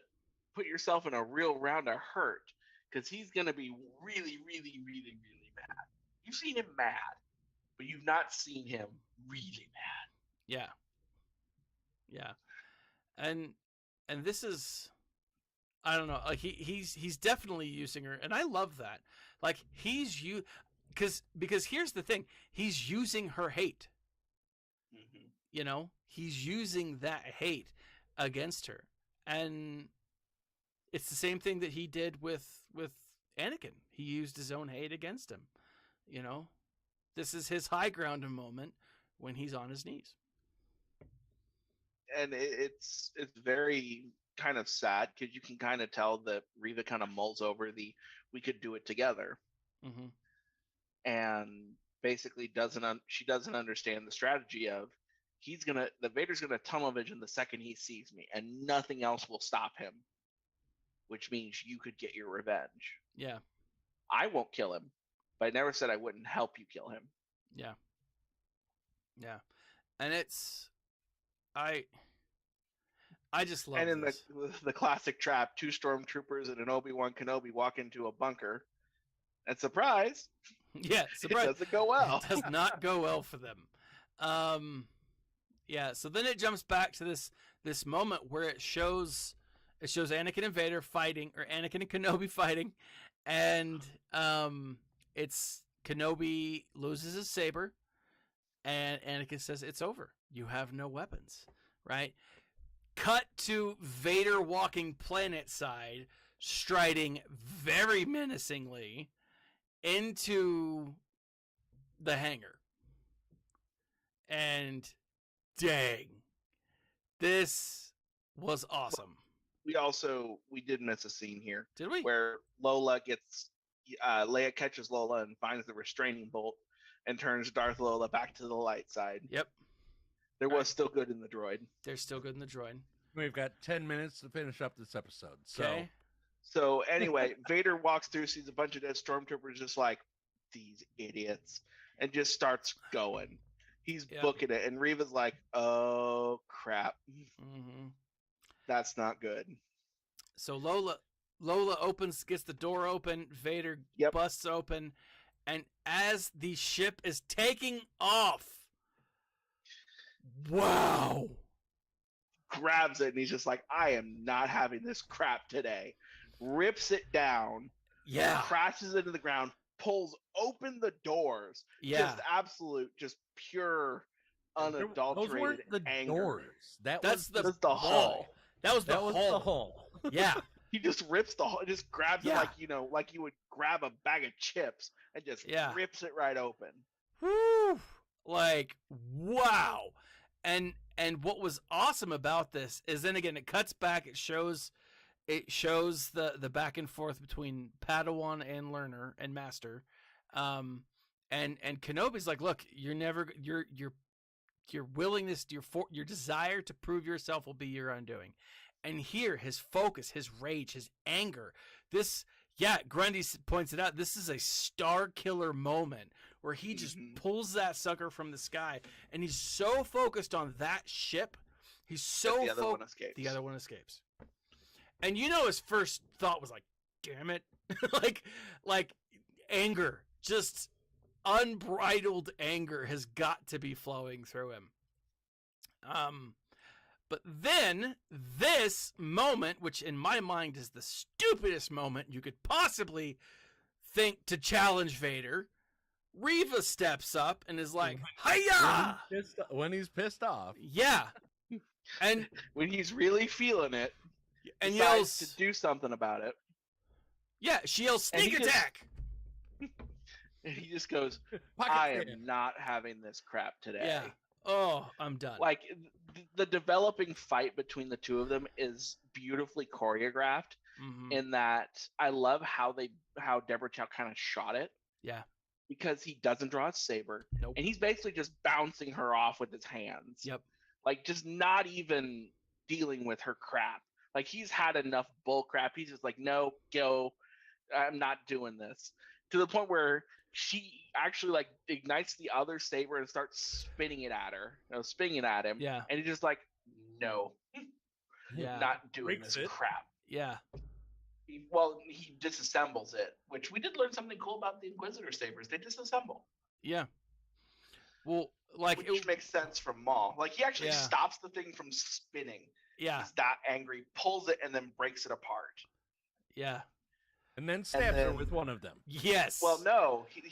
put yourself in a real round of hurt, because he's gonna be really, really, really, really mad. You've seen him mad, but you've not seen him really mad. Yeah. Yeah. And this is, I don't know, like he's definitely using her, and I love that. Like, because here's the thing, he's using her hate. Mm-hmm. You know, he's using that hate against her, and it's the same thing that he did with Anakin. He used his own hate against him. You know, this is his high ground moment when he's on his knees. And it's very kind of sad because you can kind of tell that Reva kind of mulls over the "we could do it together," Mm-hmm. and basically she doesn't understand the strategy of the Vader's gonna tunnel vision the second he sees me, and nothing else will stop him, which means you could get your revenge. Yeah. I won't kill him, but I never said I wouldn't help you kill him. Yeah. Yeah. And I just love and in this. the classic trap, 2 stormtroopers and an Obi-Wan Kenobi walk into a bunker, and surprise, Yeah, it doesn't go well. It does not go well for them. Yeah, so then it jumps back to this moment where it shows Anakin and Vader fighting, or Anakin and Kenobi fighting, and it's Kenobi loses his saber, and Anakin says, "It's over. You have no weapons." Right? Cut to Vader walking planet side, striding very menacingly into the hangar. And dang, this was awesome. We did miss a scene here. Did we? Where Leia catches Lola and finds the restraining bolt and turns Darth Lola back to the light side. Yep. There was still good in the droid. They're still good in the droid. We've got 10 minutes to finish up this episode. Okay. So anyway, Vader walks through, sees a bunch of dead stormtroopers, just like, these idiots, and just starts going. He's booking it, and Reva's like, "Oh crap, that's not good." So Lola gets the door open. Vader busts open, and as the ship is taking off, wow! Grabs it, and he's just like, "I am not having this crap today." Rips it down. Yeah. Crashes into the ground. Pulls open the doors. Yeah. Just absolute, just pure, unadulterated those weren't the anger. doors. That's the hull. That was the hull. Yeah. He just rips the hull, just grabs it like you would grab a bag of chips and just rips it right open. Woo! Like, wow. And what was awesome about this is then again it cuts back, it shows the back and forth between Padawan and learner and master. And Kenobi's like, "Look, your willingness, your desire to prove yourself will be your undoing." And here, his focus, his rage, his anger, Grundy points it out, this is a star killer moment where he just pulls that sucker from the sky, and he's so focused on that ship, he's so the other one escapes. The other one escapes. And his first thought was like, "Damn it." like anger, just unbridled anger has got to be flowing through him. But then this moment, which in my mind is the stupidest moment you could possibly think to challenge Vader, Reva steps up and is like, "Hiya!" When he's pissed off. Yeah. And when he's really feeling it, and yells yells to do something about it. Yeah, she yells, "Sneak attack!" And he just goes, "I am not having this crap today." Yeah. Oh, I'm done. Like the developing fight between the two of them is beautifully choreographed. In that, I love how Deborah Chow kind of shot it. Yeah. Because he doesn't draw his saber, Nope. and he's basically just bouncing her off with his hands. Yep. Like just not even dealing with her crap. Like he's had enough bull crap. He's just like, "No, go. I'm not doing this." To the point where she actually like ignites the other saber and starts spinning it at him. Yeah. And he's just like, "No, not doing Breaks this it. crap." Yeah. He disassembles it, which we did learn something cool about the Inquisitor sabers. They disassemble. Yeah. Well, like which makes sense from Maul. Like he actually stops the thing from spinning. Yeah. He's that angry, pulls it, and then breaks it apart. Yeah. And then stabs her with one of them. Yes. Well, no, he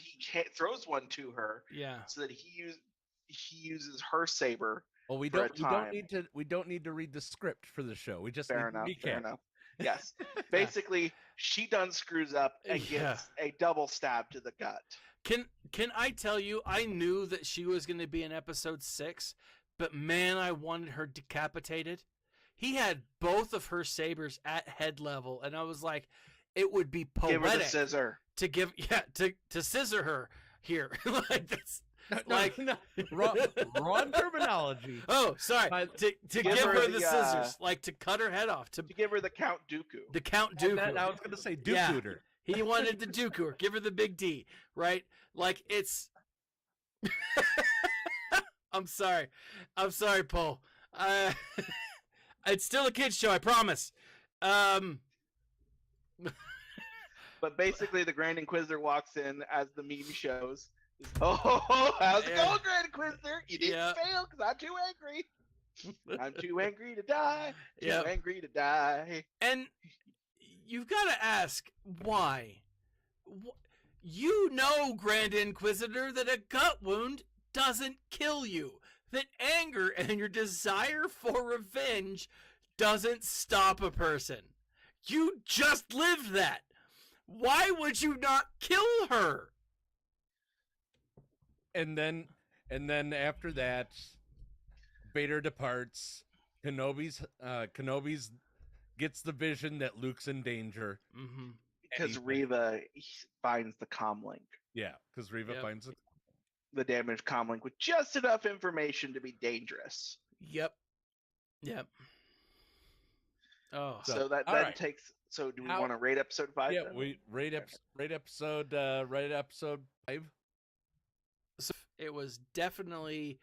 throws one to her. Yeah. So that he uses her saber. Well, we don't need to read the script for the show. We just fair need enough. to recap. Fair enough. Yes. Basically, she done screws up and gets a double stab to the gut. Can I tell you, I knew that she was going to be in episode 6, but man, I wanted her decapitated. He had both of her sabers at head level, and I was like, it would be poetic. Give her the scissor. To scissor her here. Like that's wrong terminology. Oh, sorry. To give her the scissors, like to cut her head off. To give her the Count Dooku. The Count Dooku. I was going to say Dooku her. He wanted the Dooku her. Give her the big D, right? Like it's. I'm sorry, Paul. It's still a kids show, I promise. But basically, the Grand Inquisitor walks in as the meme shows. Oh, how's it going, Grand Inquisitor? You didn't fail because I'm too angry. I'm too angry to die. Too angry to die. And you've got to ask why. You know, Grand Inquisitor, that a gut wound doesn't kill you. That anger and your desire for revenge doesn't stop a person. You just lived that. Why would you not kill her? And then after that, Vader departs. Kenobi's gets the vision that Luke's in danger. Mm-hmm. Because Reva finds the comlink. Yeah, because Reva finds the damaged comlink with just enough information to be dangerous. Yep. Oh, so that then takes. So do we want to rate episode 5? Yeah, we rate episode 5. So it was definitely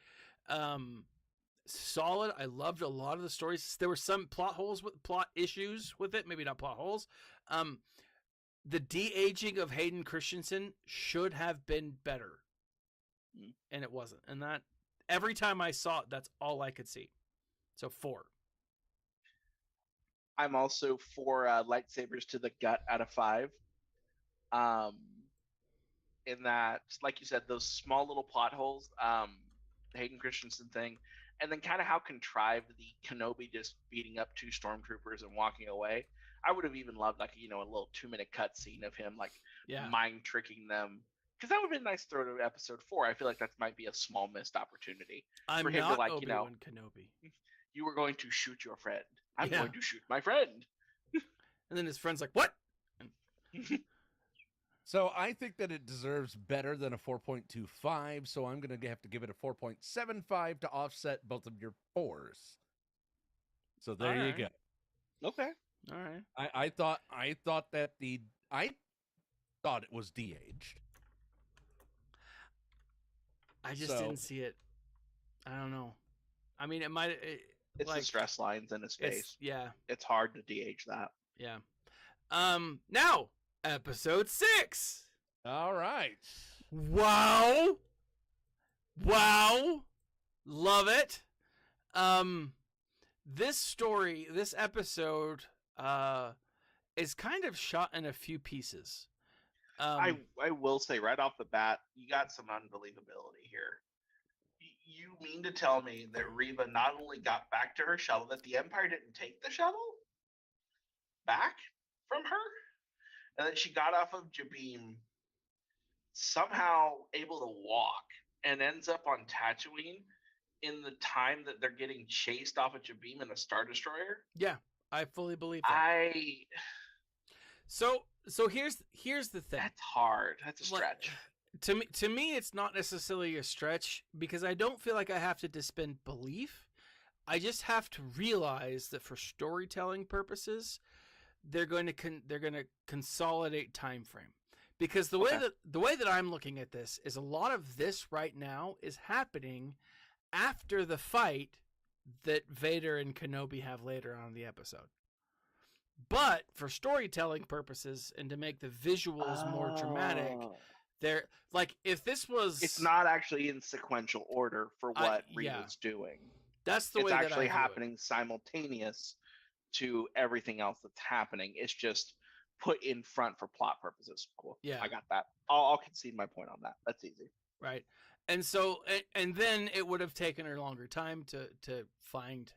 solid. I loved a lot of the stories. There were some plot issues with it. Maybe not plot holes. The de-aging of Hayden Christensen should have been better, and it wasn't. And that every time I saw it, that's all I could see. So 4. I'm also for lightsabers to the gut out of 5. In that, like you said, those small little plot holes, the Hayden Christensen thing, and then kind of how contrived the Kenobi just beating up 2 stormtroopers and walking away. I would have even loved a little 2-minute cut scene of him mind tricking them, because that would have been nice throw to episode 4. I feel like that might be a small missed opportunity for him to Obi-Wan Kenobi. You were going to shoot your friend. I'm going to shoot my friend. And then his friend's like, what? So I think that it deserves better than a 4.25, so I'm going to have to give it a 4.75 to offset both of your 4s. So there you go. Okay. All right. I thought it was de-aged. I just didn't see it. I don't know. I mean, it might. It's the stress lines in his face. It's hard to de-age that. Yeah. Now, episode 6. All right. Wow. Love it. This episode, is kind of shot in a few pieces. I will say right off the bat, you got some unbelievability here. You mean to tell me that Reva not only got back to her shuttle, that the Empire didn't take the shuttle back from her? And that she got off of Jabim, somehow able to walk, and ends up on Tatooine in the time that they're getting chased off of Jabim in a Star Destroyer? Yeah, I fully believe that. So here's the thing. That's hard. That's a stretch. To me, it's not necessarily a stretch, because I don't feel like I have to dispense belief. I just have to realize that for storytelling purposes, they're going to consolidate time frame, because the way that I'm looking at this is a lot of this right now is happening after the fight that Vader and Kenobi have later on in the episode. But for storytelling purposes and to make the visuals more dramatic, they're like, if this was, it's not actually in sequential order for what Reva's doing. That's the way it's that actually I happening simultaneous to everything else that's happening. It's just put in front for plot purposes. Cool. Yeah, I got that. I'll concede my point on that. That's easy. Right. And so, and then it would have taken her longer time to find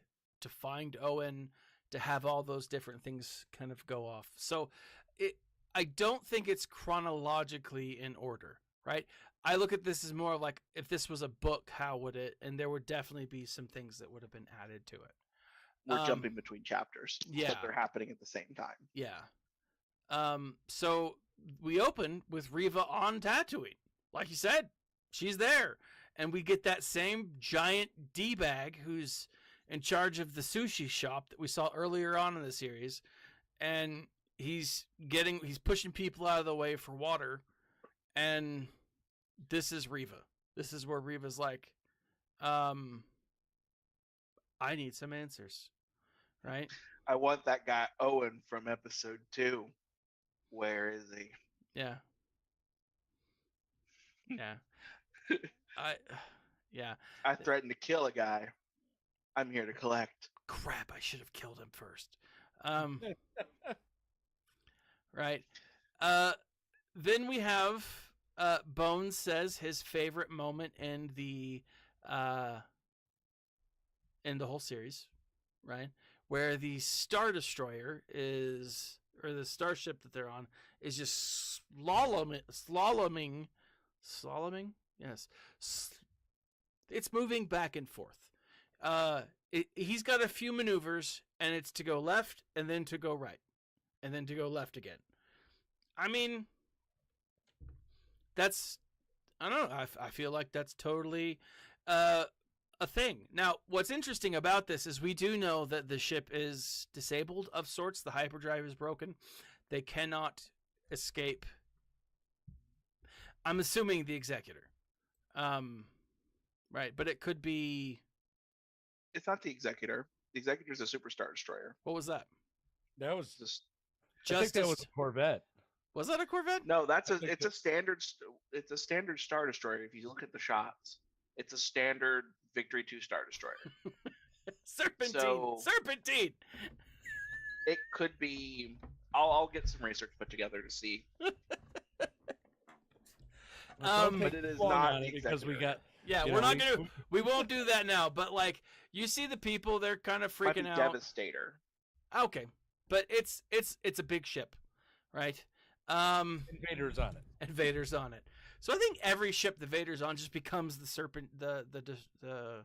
Owen, to have all those different things kind of go off. So I don't think it's chronologically in order, right? I look at this as more like if this was a book, how would it? And there would definitely be some things that would have been added to it. We're jumping between chapters, yeah. but they're happening at the same time. Yeah. So we open with Reva on Tatooine. Like you said, she's there. And we get that same giant D-bag who's in charge of the sushi shop that we saw earlier on in the series. And he's pushing people out of the way for water. And this is Reva. This is where Reva's like, I need some answers. Right? I want that guy Owen from episode 2. Where is he? Yeah. Yeah. I threatened to kill a guy. I'm here to collect. Crap, I should have killed him first. Right. Then we have Bones says his favorite moment in the whole series, right? Where the Star Destroyer is, or the starship that they're on, is just slaloming. Yes. It's moving back and forth. He's got a few maneuvers, and it's to go left, and then to go right, and then to go left again. I mean, I don't know. I feel like that's totally a thing. Now, what's interesting about this is we do know that the ship is disabled of sorts. The hyperdrive is broken. They cannot escape. I'm assuming the Executor. Right, but it could be... It's not the Executor. The Executor is a Super Star Destroyer. What was that? That was Just... I think that was a Corvette. Was that a Corvette? No, it's a standard Star Destroyer. If you look at the shots, it's a standard Victory 2 Star Destroyer. Serpentine. It could be. I'll get some research put together to see. But it is not the because we got. Yeah, we're not gonna. We won't do that now. But like, you see the people, they're kind of freaking out. Devastator. Okay, but it's a big ship, right? And Vader's on it. And Vader's on it. So I think every ship the Vader's on just becomes the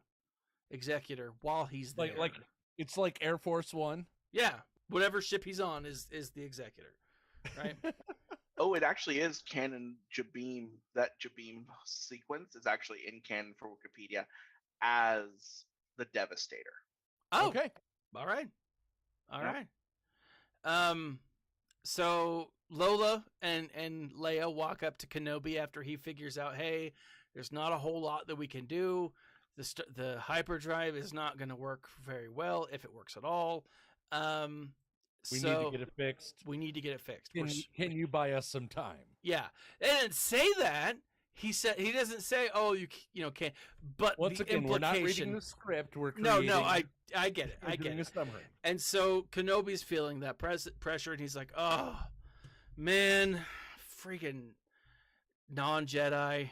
Executor while he's there. Like it's like Air Force One. Yeah, whatever ship he's on is the Executor, right? Oh, it actually is canon. Jabeam, that Jabeam sequence is actually in canon for Wikipedia as the Devastator. Oh, okay. All right. So Lola and Leia walk up to Kenobi after he figures out, hey, there's not a whole lot that we can do. The hyperdrive is not going to work very well, if it works at all. We need to get it fixed. We need to get it fixed. Can you buy us some time? Yeah, they didn't say that. He doesn't say, "Oh, you can't." But once again, we're not reading the script. We're creating, no. I get it. I get it. Summary. And so Kenobi's feeling that pressure, and he's like, "Oh, man, freaking non-Jedi,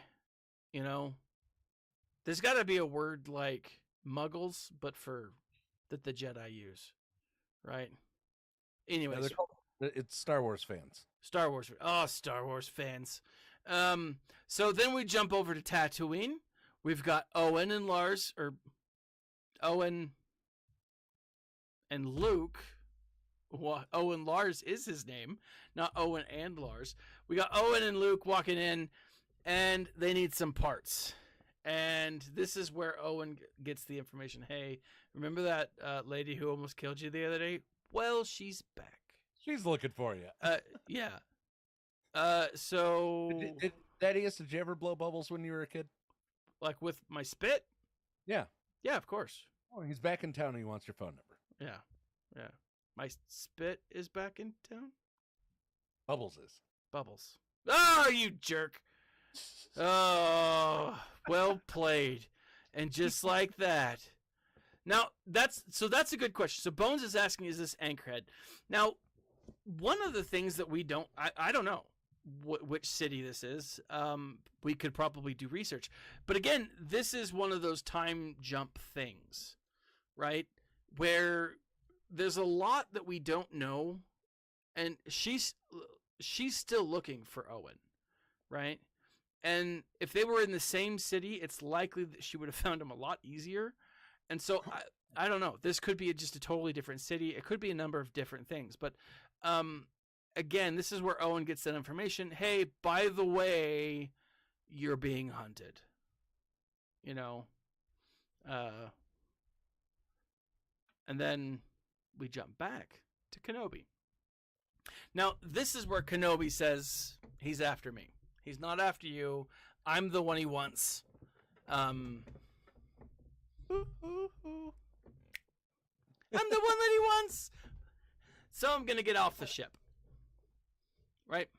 there's got to be a word like Muggles, but that the Jedi use, right?" Anyways, it's Star Wars fans. Star Wars fans. So then we jump over to Tatooine. We've got Owen and Lars, or Owen and Luke. Owen Lars is his name, not Owen and Lars. We got Owen and Luke walking in, and they need some parts. And this is where Owen gets the information. Hey, remember that lady who almost killed you the other day? Well, she's back. She's looking for you. Yeah. So... Thaddeus, did you ever blow bubbles when you were a kid? Like with my spit? Yeah. Yeah, of course. Oh, he's back in town and he wants your phone number. Yeah. My spit is back in town? Bubbles is. Bubbles. Oh, you jerk. Oh, well played. And just like that. Now, that's a good question. So Bones is asking, is this Anchorhead? Now, one of the things that we don't, I don't know which city this is. We could probably do research. But again, this is one of those time jump things, right? Where there's a lot that we don't know, and she's still looking for Owen, right? And if they were in the same city, it's likely that she would have found him a lot easier. And so I don't know. This could be just a totally different city. It could be a number of different things. But again, this is where Owen gets that information. Hey, by the way, you're being hunted. You know? And then we jump back to Kenobi. Now, this is where Kenobi says he's after me. He's not after you. I'm the one he wants. I'm the one that he wants. So I'm going to get off the ship. Right?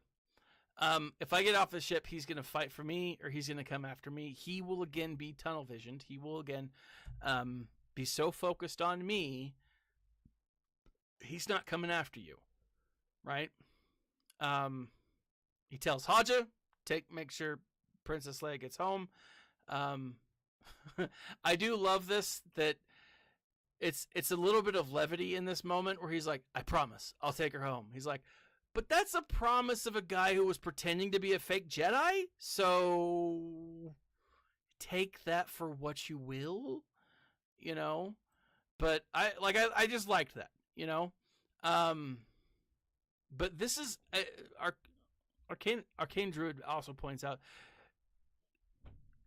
If I get off the ship, he's going to fight for me, or he's going to come after me. He will again be tunnel visioned. He will again be so focused on me, he's not coming after you. Right? He tells Haja, make sure Princess Leia gets home. I do love this, that it's a little bit of levity in this moment where he's like, I promise I'll take her home. He's like, but that's a promise of a guy who was pretending to be a fake Jedi, so take that for what you will, you know. But I just liked that, you know. But this is Arcane Druid also points out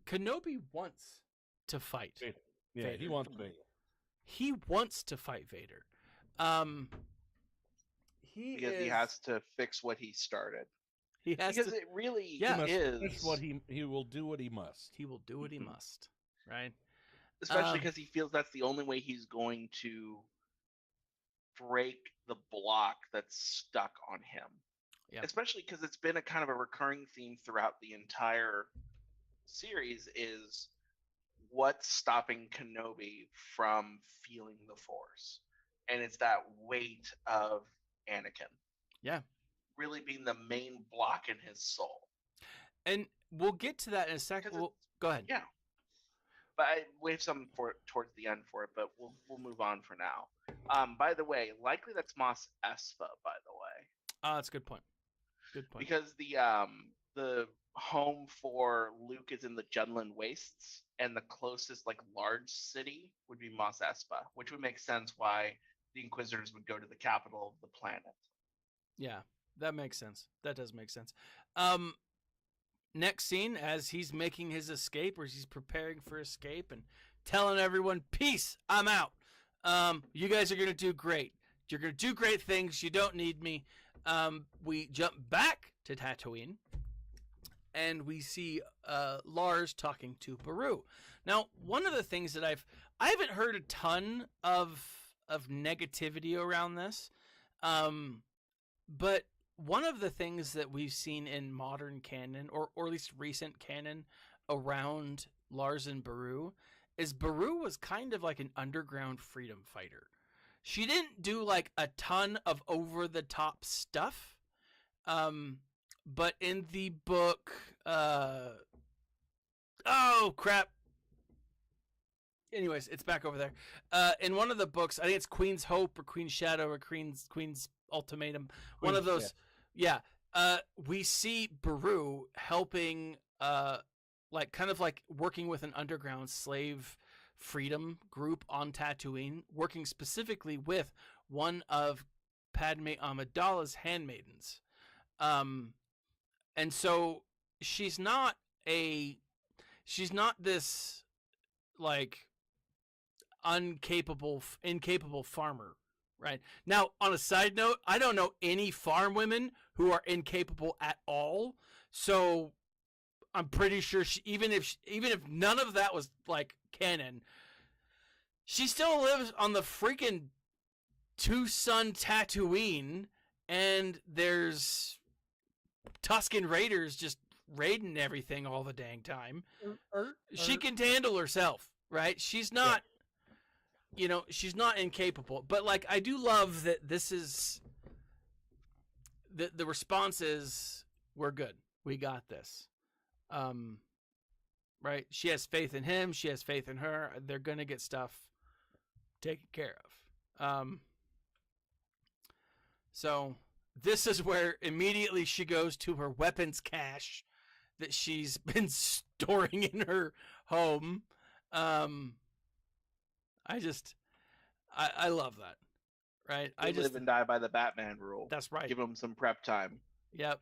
Kenobi wants to fight. Yeah, Vader. he wants Vader. He wants to fight Vader. Because he has to fix what he started. He has because to, it really Finish what he will do what he must. He will do what he must, right? Especially because he feels that's the only way he's going to break the block that's stuck on him. Yeah. Especially because it's been a kind of a recurring theme throughout the entire series is what's stopping Kenobi from feeling the Force. And it's that weight of Anakin. Yeah. Really being the main block in his soul. And we'll get to that in a second. Go ahead. Yeah. But we have something towards the end for it, but we'll move on for now. By the way, likely that's Mos Espa, by the way. That's a good point. Good point. Because the home for Luke is in the Jundland Wastes, and the closest large city would be Mos Espa, which would make sense why the Inquisitors would go to the capital of the planet. Yeah, that makes sense. That does make sense. Next scene, as he's making his escape, or he's preparing for escape and telling everyone, peace, I'm out. You guys are going to do great. You're going to do great things. You don't need me. We jump back to Tatooine, and we see Lars talking to Beru. Now, one of the things that I haven't heard a ton of negativity around this, but one of the things that we've seen in modern canon, or at least recent canon, around Lars and Beru, is Beru was kind of like an underground freedom fighter. She didn't do a ton of over-the-top stuff, but in the book, oh crap. Anyways, it's back over there. In one of the books, I think it's Queen's Hope or Queen's Shadow or Queen's Ultimatum. One of those. Yeah. We see Beru helping, kind of working with an underground slave freedom group on Tatooine, working specifically with one of Padme Amidala's handmaidens. And so she's not this incapable farmer, right? Now, on a side note, I don't know any farm women who are incapable at all. So I'm pretty sure even if none of that was canon, she still lives on the freaking two-sun Tatooine, and there's Tusken Raiders just raiding everything all the dang time. She can handle herself, right? She's not, she's not incapable. But I do love that this is the response is, we're good. We got this. Right? She has faith in him. She has faith in her. They're going to get stuff taken care of. So this is where immediately she goes to her weapons cache that she's been storing in her home. I love that. Right? They live and die by the Batman rule. That's right. Give them some prep time. Yep.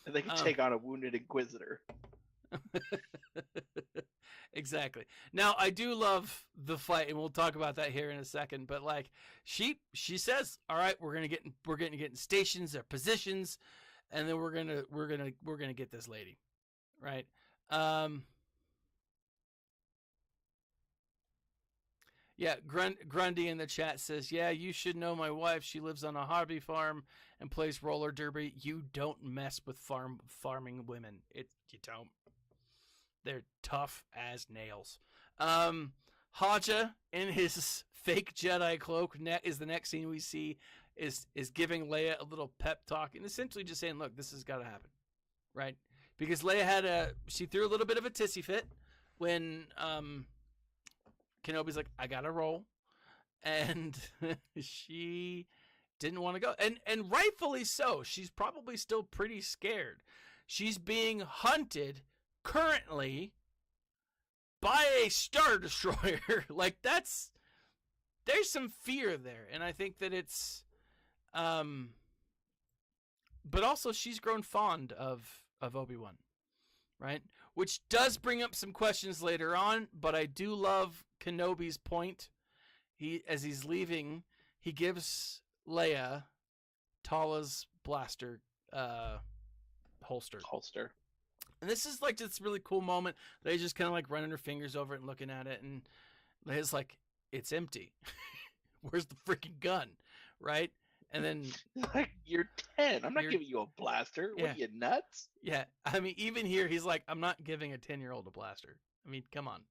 And they can take on a wounded Inquisitor. Exactly. Now I do love the fight, and we'll talk about that here in a second. But like she says, "All right, we're gonna get in stations or positions, and then we're gonna get this lady, right?" Yeah, Grundy in the chat says, "Yeah, you should know my wife. She lives on a hobby farm and plays roller derby. You don't mess with farming women. You don't. They're tough as nails." Haja in his fake Jedi cloak is the next scene we see is giving Leia a little pep talk and essentially just saying, "Look, this has got to happen," right? Because Leia she threw a little bit of a tissy fit when Kenobi's like, "I gotta roll," and she didn't want to go, and rightfully so. She's probably still pretty scared. She's being hunted currently by a Star Destroyer. Like there's some fear there, and I think that it's, but also she's grown fond of Obi-Wan, right? Which does bring up some questions later on, but I do love Kenobi's point. As he's leaving, he gives Leia Tala's blaster holster. And this is like this really cool moment. Leia's just kind of like running her fingers over it and looking at it, and Leia's like, "It's empty. Where's the freaking gun?" Right? And then like, "You're 10. I'm not giving you a blaster. Yeah. What are you, nuts?" Yeah. I mean, even here, he's like, "I'm not giving a 10-year-old a blaster." I mean, come on.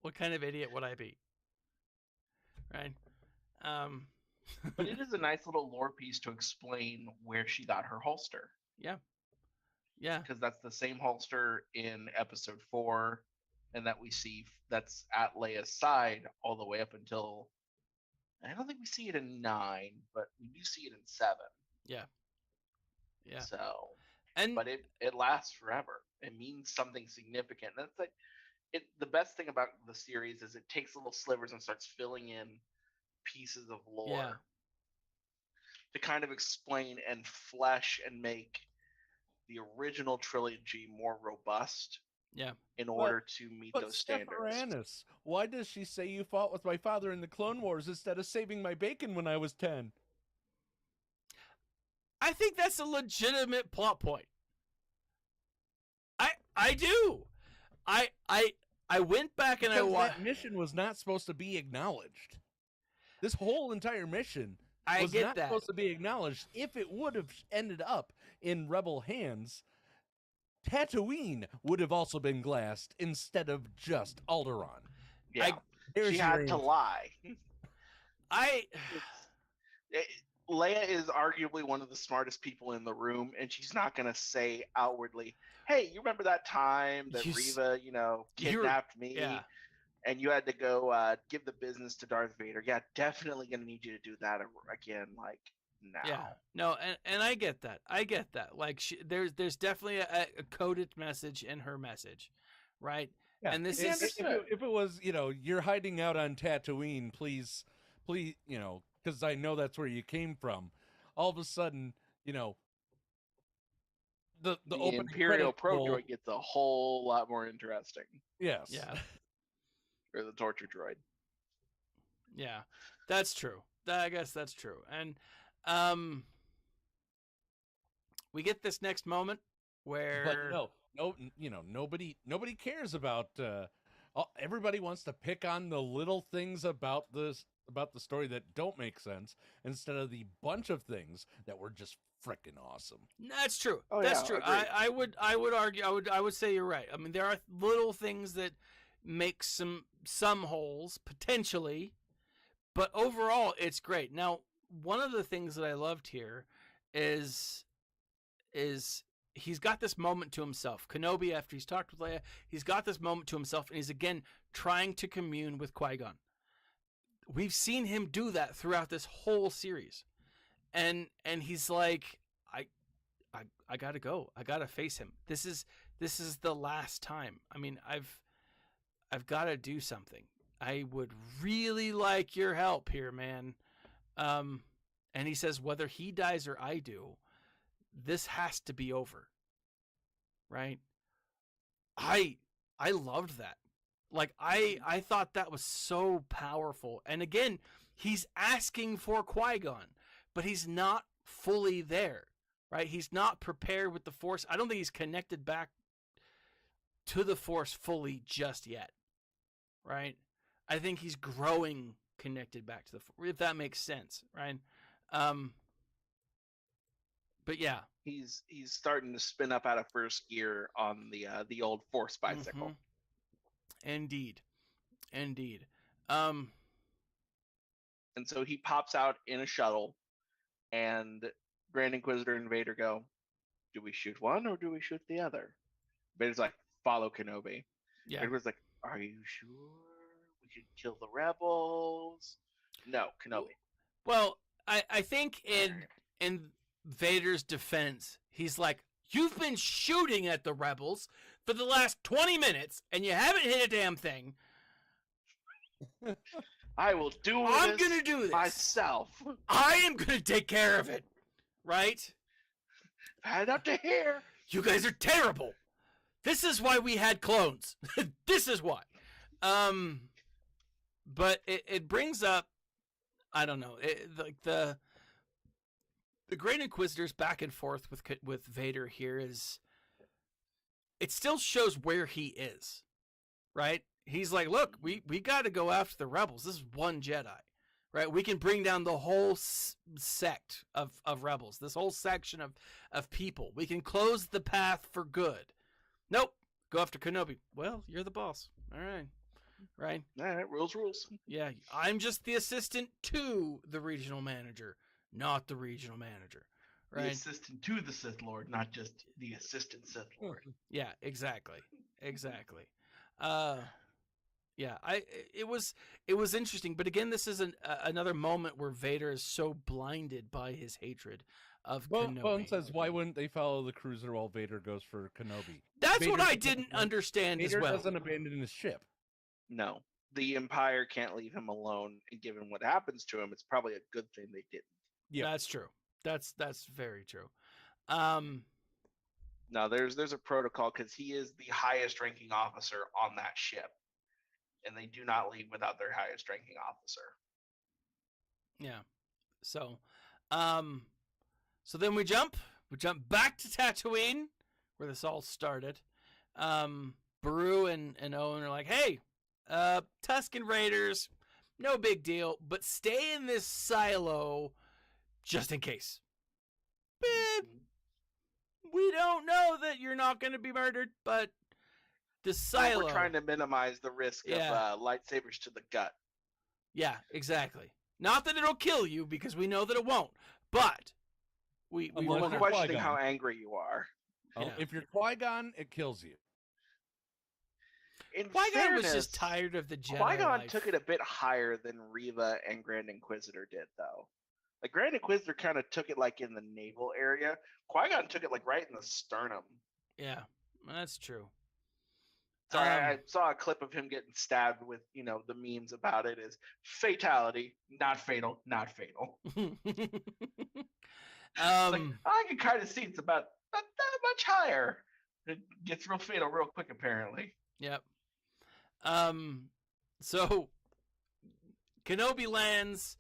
What kind of idiot would I be? Right? But it is a nice little lore piece to explain where she got her holster. Yeah. Yeah. Because that's the same holster in episode 4, and that we see that's at Leia's side all the way up until, I don't think we see it in 9, but we do see it in 7. Yeah. Yeah. So, and but it lasts forever. It means something significant. And that's like the best thing about the series is it takes little slivers and starts filling in pieces of lore to kind of explain and flesh and make the original trilogy more robust. Yeah. In order to meet those standards. Why does she say you fought with my father in the Clone Wars instead of saving my bacon when I was 10? I think that's a legitimate plot point. I do. I went back and I watched. That mission was not supposed to be acknowledged. This whole entire mission was not supposed to be acknowledged. If it would have ended up in Rebel hands, Tatooine would have also been glassed instead of just Alderaan. Yeah, she had to lie. Leia is arguably one of the smartest people in the room, and she's not going to say outwardly, "Hey, you remember that time that Reva, kidnapped me, and you had to go give the business to Darth Vader? Yeah, definitely going to need you to do that again, like now." Yeah, no, and I get that. Like, there's definitely a coded message in her message, right? Yeah. And this if it was, you're hiding out on Tatooine, please, because I know that's where you came from. All of a sudden, the Imperial probe droid gets a whole lot more interesting. Yes. Yeah. Or the torture droid. Yeah, that's true. I guess that's true. And we get this next moment where nobody cares about. Everybody wants to pick on the little things about the story that don't make sense instead of the bunch of things that were just freaking awesome. That's true. Oh, that's yeah, true. I would argue. I would say you're right. I mean, there are little things that make some holes potentially, but overall it's great. Now, one of the things that I loved here is he's got this moment to himself. Kenobi, after he's talked with Leia, he's got this moment to himself, and he's again trying to commune with Qui-Gon. We've seen him do that throughout this whole series. and he's like, I gotta go. I gotta face him. This is the last time. I mean, I've got to do something. I would really like your help here, man. And he says, whether he dies or I do, this has to be over. Right? I loved that. Like, I thought that was so powerful. And again, he's asking for Qui-Gon, but he's not fully there, right? He's not prepared with the Force. I don't think he's connected back to the Force fully just yet, right? I think he's growing connected back to the Force, if that makes sense, right? But yeah. He's starting to spin up out of first gear on the old Force bicycle. Mm-hmm. Indeed. And so he pops out in a shuttle, and Grand Inquisitor and Vader go, do we shoot one or do we shoot the other? Vader's like, follow Kenobi. Yeah. Vader's like, are you sure we could kill the rebels? No, Kenobi. Well, I think in Vader's defense, he's like, you've been shooting at the rebels for the last 20 minutes and you haven't hit a damn thing. I will do I'm going to do this myself. I am going to take care of it. Right? Head up to here. You guys are terrible. This is why we had clones. This is why. But it brings up, I don't know, like the Great Inquisitor's back and forth with Vader here is, it still shows where he is, right? He's like, look, we got to go after the rebels. This is one Jedi, right? We can bring down the whole sect of rebels, this whole section of people. We can close the path for good. Nope, go after Kenobi. Well, you're the boss. All right. Right? All right, rules. Yeah, I'm just the assistant to the regional manager, not the regional manager. Right? The assistant to the Sith Lord, not just the assistant Sith Lord. Yeah, exactly. Yeah, it was interesting, but again, this is another moment where Vader is so blinded by his hatred of Kenobi. Bone says, why wouldn't they follow the cruiser while Vader goes for Kenobi? That's Vader what I didn't understand Vader as well. doesn't abandon his ship. No, the Empire can't leave him alone, and given what happens to him, it's probably a good thing they didn't. Yeah, that's true. That's very true. No, there's a protocol because he is the highest ranking officer on that ship, and they do not leave without their highest ranking officer. Yeah. So, so then we jump back to Tatooine, where this all started. Beru and Owen are like, hey, Tusken Raiders, no big deal, but stay in this silo just in case. But we don't know that you're not going to be murdered, but the silo. We're trying to minimize the risk of lightsabers to the gut. Yeah, exactly. Not that it'll kill you, because we know that it won't, but we're questioning how angry you are. Yeah. If you're Qui-Gon, it kills you. In Qui-Gon was just tired of the Jedi Qui-Gon life. took it a bit higher than Reva and Grand Inquisitor did, though. Like, Grand Inquisitor kind of took it, like, in the navel area. Qui-Gon took it, like, right in the sternum. Yeah, that's true. Sorry, I saw a clip of him getting stabbed with, the memes about it is fatality, not fatal, not fatal. Like, I can kind of see it's about that much higher. It gets real fatal real quick, apparently. Yep. So Kenobi lands,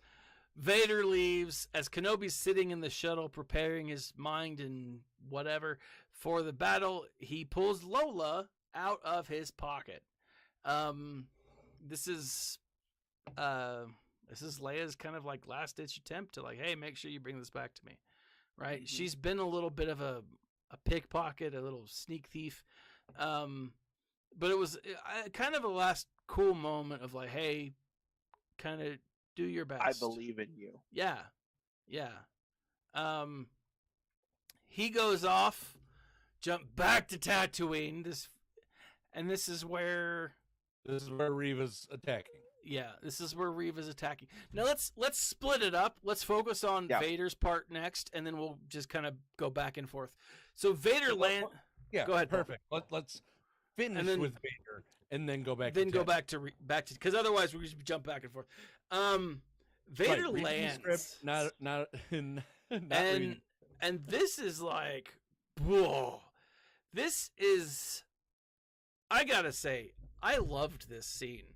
Vader leaves. As Kenobi's sitting in the shuttle preparing his mind and whatever for the battle, he pulls Lola out of his pocket. This is Leia's kind of like last ditch attempt to like, hey, make sure you bring this back to me. Right? Mm-hmm. She's been a little bit of a pickpocket, a little sneak thief. But it was kind of a last cool moment of like, hey, kind of do your best. I believe in you. Yeah. He goes off, jump back to Tatooine. This is where Reva's attacking. Yeah, this is where Reeve is attacking. Now let's split it up. Let's focus on Yeah. Vader's part next, and then we'll just kind of go back and forth. So Vader land. Yeah, Go ahead, Paul. perfect. Let's finish And then- with Vader and then go back. Then to go Ted. back to because otherwise we just jump back and forth. Vader Right, reading the lands, script, not not reading. and this is like, whoa, this is. I gotta say, I loved this scene.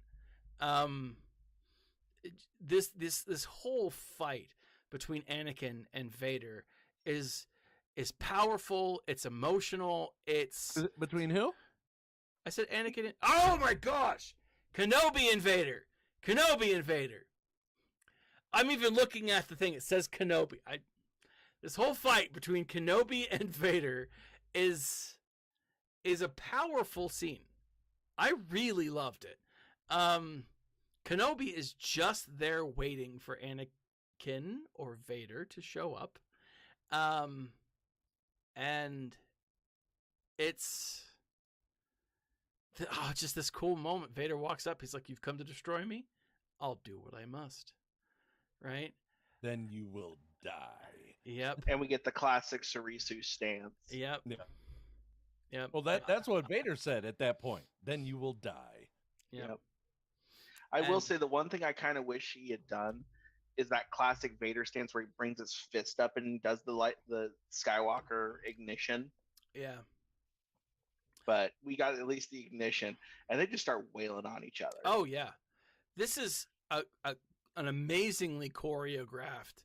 This whole fight between Anakin and Vader is powerful. It's emotional. It's Between who? I said Anakin. Oh my gosh, Kenobi and Vader. Kenobi and Vader. I'm even looking at the thing. It says Kenobi. This whole fight between Kenobi and Vader is a powerful scene. I really loved it. Kenobi is just there waiting for Anakin or Vader to show up. And it's just this cool moment. Vader walks up. He's like, "You've come to destroy me? I'll do what I must." Right? Then you will die. Yep. And we get the classic Sarisu stance. Yep. Yeah. Yep. Well, that's what Vader said at that point. Then you will die. Yep. I will And- say the one thing I kind of wish he had done is that classic Vader stance where he brings his fist up and does the Skywalker ignition. Yeah. But we got at least the ignition, and they just start wailing on each other. Oh yeah. This is an amazingly choreographed.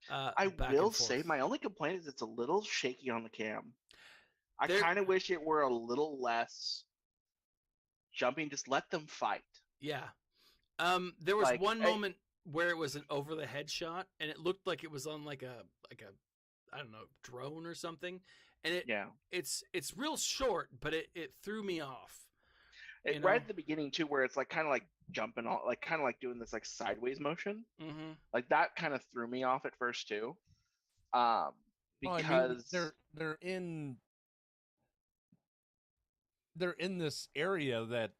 I back will and say forth. my only complaint is it's a little shaky on the cam. I There- kind of wish it were a little less jumping. Just let them fight. Yeah. There was Like, one hey- moment where it was an over the head shot, and it looked like it was on like a I don't know, drone or something, and Yeah. it's real short, but it threw me off. You Right know? at the beginning too, where it's like kind of like jumping on, like kind of like doing this like sideways motion. Mm-hmm. Like that kind of threw me off at first too. Well, Because they're in this area that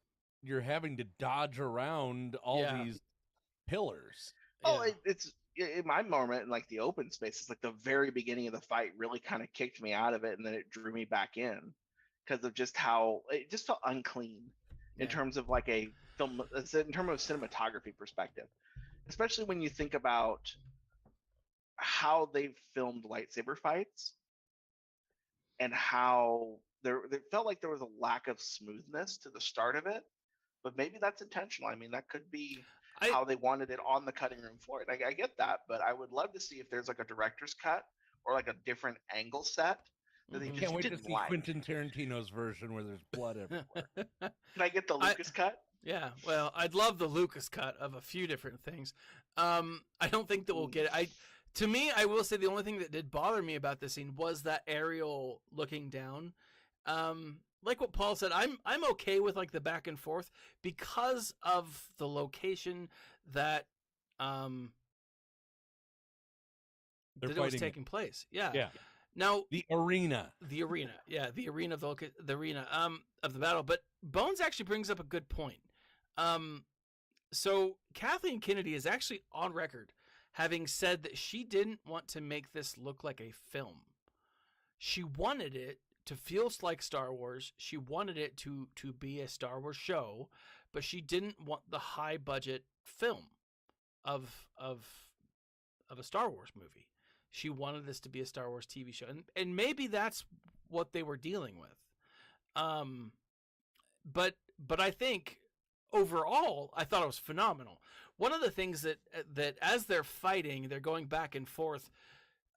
you're having to dodge around all Yeah. these pillars. it's in my moment in like the open space. It's like the very beginning of the fight really kind of kicked me out of it, and then it drew me back in because of just how it just felt unclean in Yeah. terms of like a film, in terms of cinematography perspective, especially when you think about how they filmed lightsaber fights and how it felt like there was a lack of smoothness to the start of it, but maybe that's intentional. I mean, that could be how they wanted it on the cutting room floor. And I get that, but I would love to see if there's like a director's cut or like a different angle set that they Mhm. just Can't wait to didn't see like. Quentin Tarantino's version where there's blood everywhere. Can I get the Lucas cut? Yeah, well, I'd love the Lucas cut of a few different things. I don't think that we'll get it. To me, I will say the only thing that did bother me about this scene was that aerial looking down. Like what Paul said, I'm okay with like the back and forth because of the location that They're that it was fighting taking place. Yeah. Yeah. Now The arena. the arena, yeah, the arena of the arena of the battle. But Bones actually brings up a good point. So Kathleen Kennedy is actually on record having said that she didn't want to make this look like a film. She wanted it to feel like Star Wars. She wanted it to be a Star Wars show, but she didn't want the high budget film of a Star Wars movie. She wanted this to be a Star Wars TV show, and maybe that's what they were dealing with. But I think overall, I thought it was phenomenal. One of the things that as they're fighting, they're going back and forth.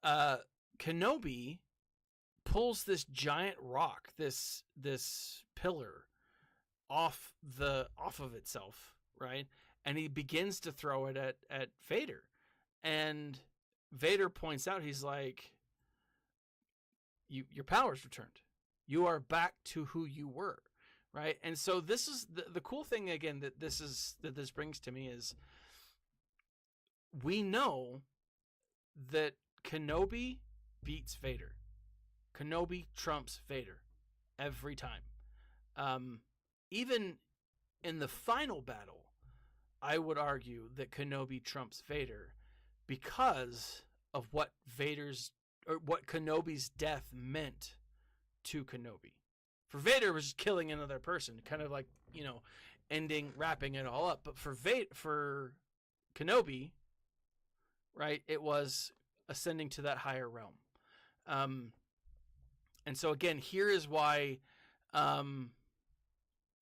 Kenobi pulls this giant rock, this pillar, off of itself, right? And he begins to throw it at Vader, and Vader points out, he's like, your power's returned. You are back to who you were, right? And so this is the cool thing again that this brings to me is we know that Kenobi beats Vader. Kenobi trumps Vader every time. Even in the final battle, I would argue that Kenobi trumps Vader because of what Kenobi's death meant to Kenobi. For Vader, it was just killing another person, kind of like, wrapping it all up. But for Kenobi, right, it was ascending to that higher realm. And so again, here is why.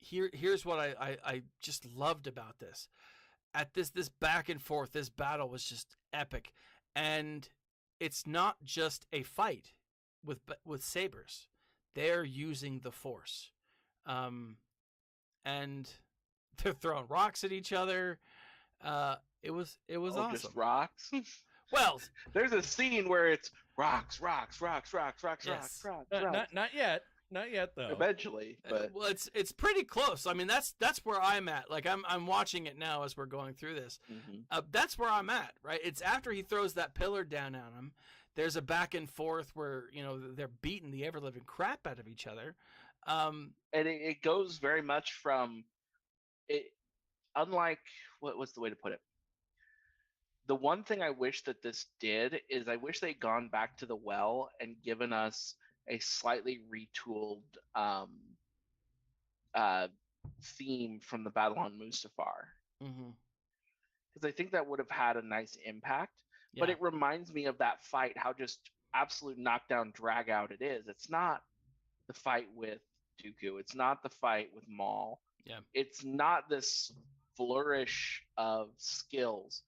Here's what I just loved about this. At this back and forth, this battle was just epic, and it's not just a fight with sabers. They're using the Force, and they're throwing rocks at each other. It was awesome. Just rocks. Well, there's a scene where it's rocks. Yes. Not yet though. Eventually, but well, it's pretty close. I mean, that's where I'm at. Like I'm watching it now as we're going through this. That's where I'm at. Right. It's after he throws that pillar down on him. There's a back and forth where they're beating the ever living crap out of each other. And it goes very much from it. Unlike what's the way to put it? The one thing I wish that this did is I wish they'd gone back to the well and given us a slightly retooled theme from the battle on Mustafar. Because I think that would have had a nice impact. Yeah. But it reminds me of that fight, how just absolute knockdown, drag out it is. It's not the fight with Dooku. It's not the fight with Maul. Yeah. It's not this flourish of skills.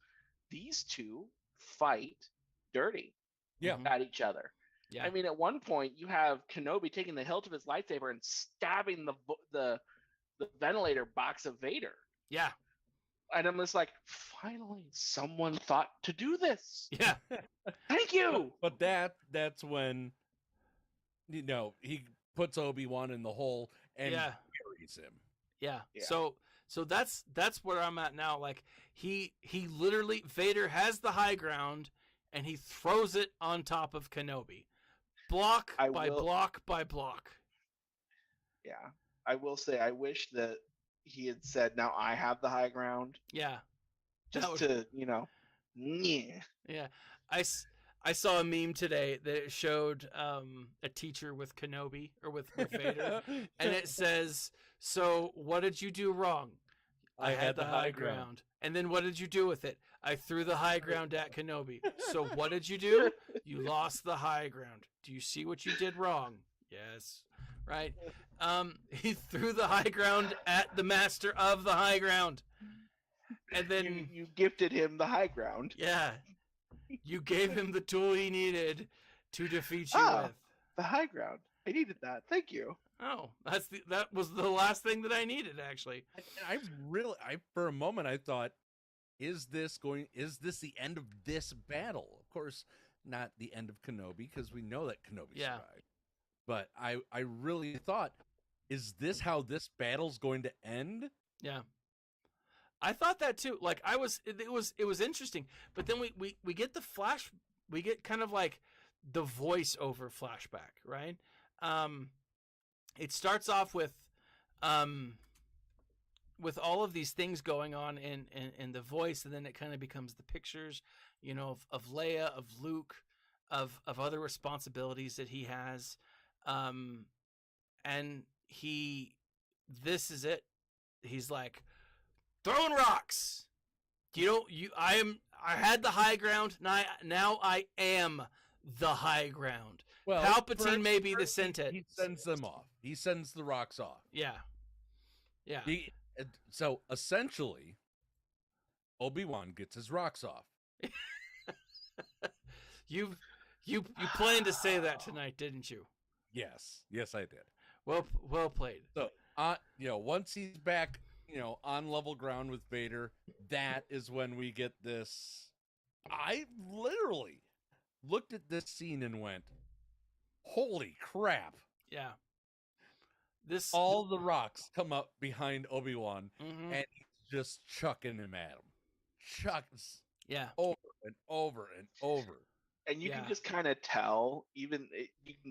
These two fight dirty at each other. Yeah. I mean, at one point, you have Kenobi taking the hilt of his lightsaber and stabbing the ventilator box of Vader. Yeah. And I'm just like, finally, someone thought to do this. Yeah. Thank you. But that's when, he puts Obi-Wan in the hole and buries him. Yeah. So that's where I'm at now. Like he literally, Vader has the high ground and he throws it on top of Kenobi. Block by block. Yeah. I will say, I wish that he had said, now I have the high ground. Yeah. Just to, yeah. Yeah. I saw a meme today that showed a teacher with Kenobi or with Vader. And it says, so what did you do wrong? I had the high ground. And then what did you do with it? I threw the high ground at Kenobi. So what did you do? You lost the high ground. Do you see what you did wrong? Yes. Right. He threw the high ground at the master of the high ground. And then you gifted him the high ground. Yeah. You gave him the tool he needed to defeat you with. The high ground. I needed that. Thank you. Oh, that was the last thing that I needed, actually. I for a moment I thought, is this the end of this battle? Of course, not the end of Kenobi, because we know that Kenobi survived. But I really thought, is this how this battle's going to end? Yeah. I thought that too. Like it was interesting. But then we get the flash, we get kind of like the voiceover flashback, right? It starts off with all of these things going on in the voice, and then it kind of becomes the pictures, of Leia, of Luke, of other responsibilities that he has. And this is it. He's like, throwing rocks. I had the high ground. Now I am the high ground. Well, Palpatine may be the sentence. He sends them off. He sends the rocks off. Yeah. Yeah. So essentially, Obi-Wan gets his rocks off. You planned to say that tonight, didn't you? Yes, I did. Well played. So, once he's back, on level ground with Vader, that is when we get this. I literally looked at this scene and went, "Holy crap!" Yeah. All the rocks come up behind Obi-Wan, and he's just chucking him at him. Chucks. Yeah. Over and over and over. And you Yeah. can just kind of tell, you can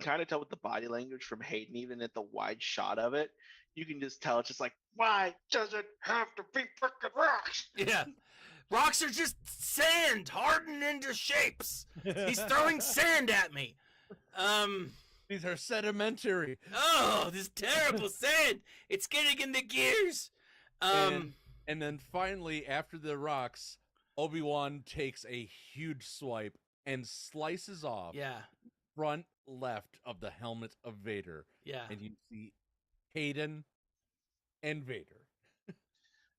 kind of tell with the body language from Hayden, even at the wide shot of it, you can just tell it's just like, why does it have to be freaking rocks? Yeah. Rocks are just sand hardened into shapes. He's throwing sand at me. These are sedimentary. Oh, this terrible sand. It's getting in the gears. And then finally, after the rocks, Obi-Wan takes a huge swipe and slices off Yeah. front left of the helmet of Vader. Yeah. And you see Hayden and Vader.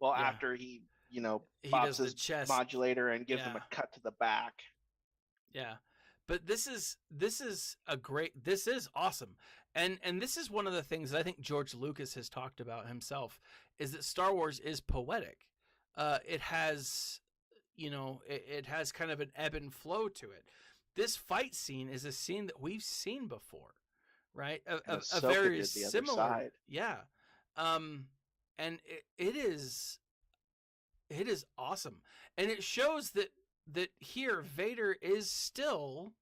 Well, Yeah. after he He bops does the his chest. modulator and gives him Yeah. a cut to the back. Yeah. But this is awesome. And this is one of the things that I think George Lucas has talked about himself, is that Star Wars is poetic. It has, it has kind of an ebb and flow to it. This fight scene is a scene that we've seen before, right? A Ahsoka very did the other similar, side. yeah. And it is awesome, and it shows that here Vader is still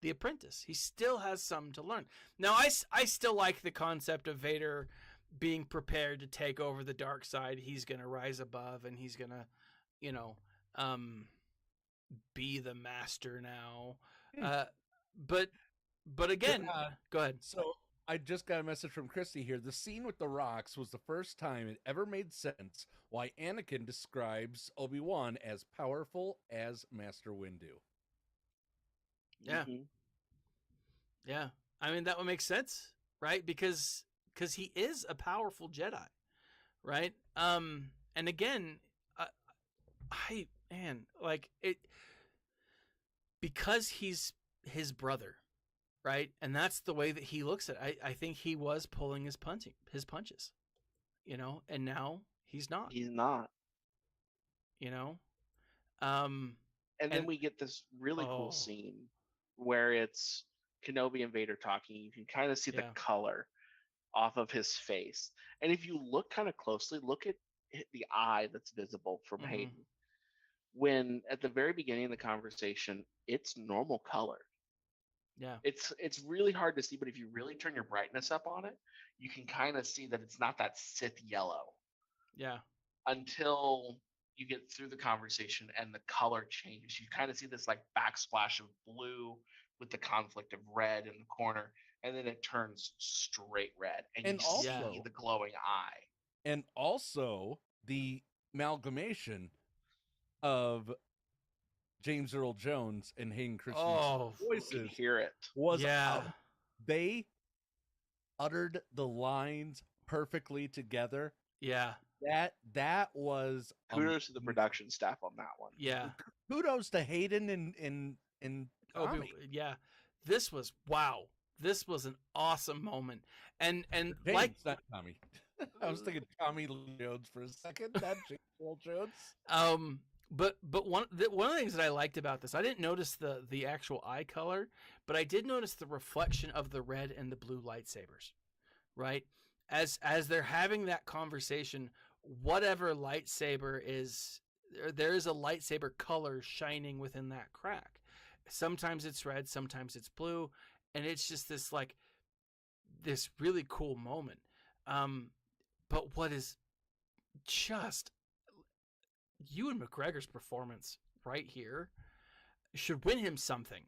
the apprentice. He still has something to learn. Now, I still like the concept of Vader being prepared to take over the dark side. He's going to rise above, and he's going to, be the master now. But again, go ahead. So I just got a message from Christy here. The scene with the rocks was the first time it ever made sense why Anakin describes Obi-Wan as powerful as Master Windu. Yeah. Mhm. Yeah. I mean, that would make sense, right? Because he is a powerful Jedi, right? And again, because he's his brother, right? And that's the way that he looks at it. I think he was pulling his punches, and now he's not, He's not. And then and- we get this really cool Oh. scene where it's Kenobi and Vader talking. You can kind of see the Yeah. color off of his face. And if you look kind of closely, look at the eye that's visible from Mhm. Hayden. When at the very beginning of the conversation, it's normal color. Yeah. It's really hard to see, but if you really turn your brightness up on it, you can kind of see that it's not that Sith yellow Yeah. until you get through the conversation and the color changes. You kind of see this like backsplash of blue with the conflict of red in the corner, and then it turns straight red, and And you also- see the glowing eye. And also the amalgamation of James Earl Jones and Hayden Christensen's Oh, You can voices hear it. was yeah. they uttered the lines perfectly together. Yeah. That was Kudos to the production staff on that one. Yeah. kudos to Hayden and Tommy. Yeah. This was wow. This was an awesome moment. And James, not Tommy. I was thinking Tommy Lee Jones for a second, not James Earl Jones. But one of the things that I liked about this, I didn't notice the actual eye color, but I did notice the reflection of the red and the blue lightsabers, right? As they're having that conversation, whatever lightsaber is, there is a lightsaber color shining within that crack. Sometimes it's red, sometimes it's blue, and it's just this this really cool moment. But what is just Ewan McGregor's performance right here should win him something.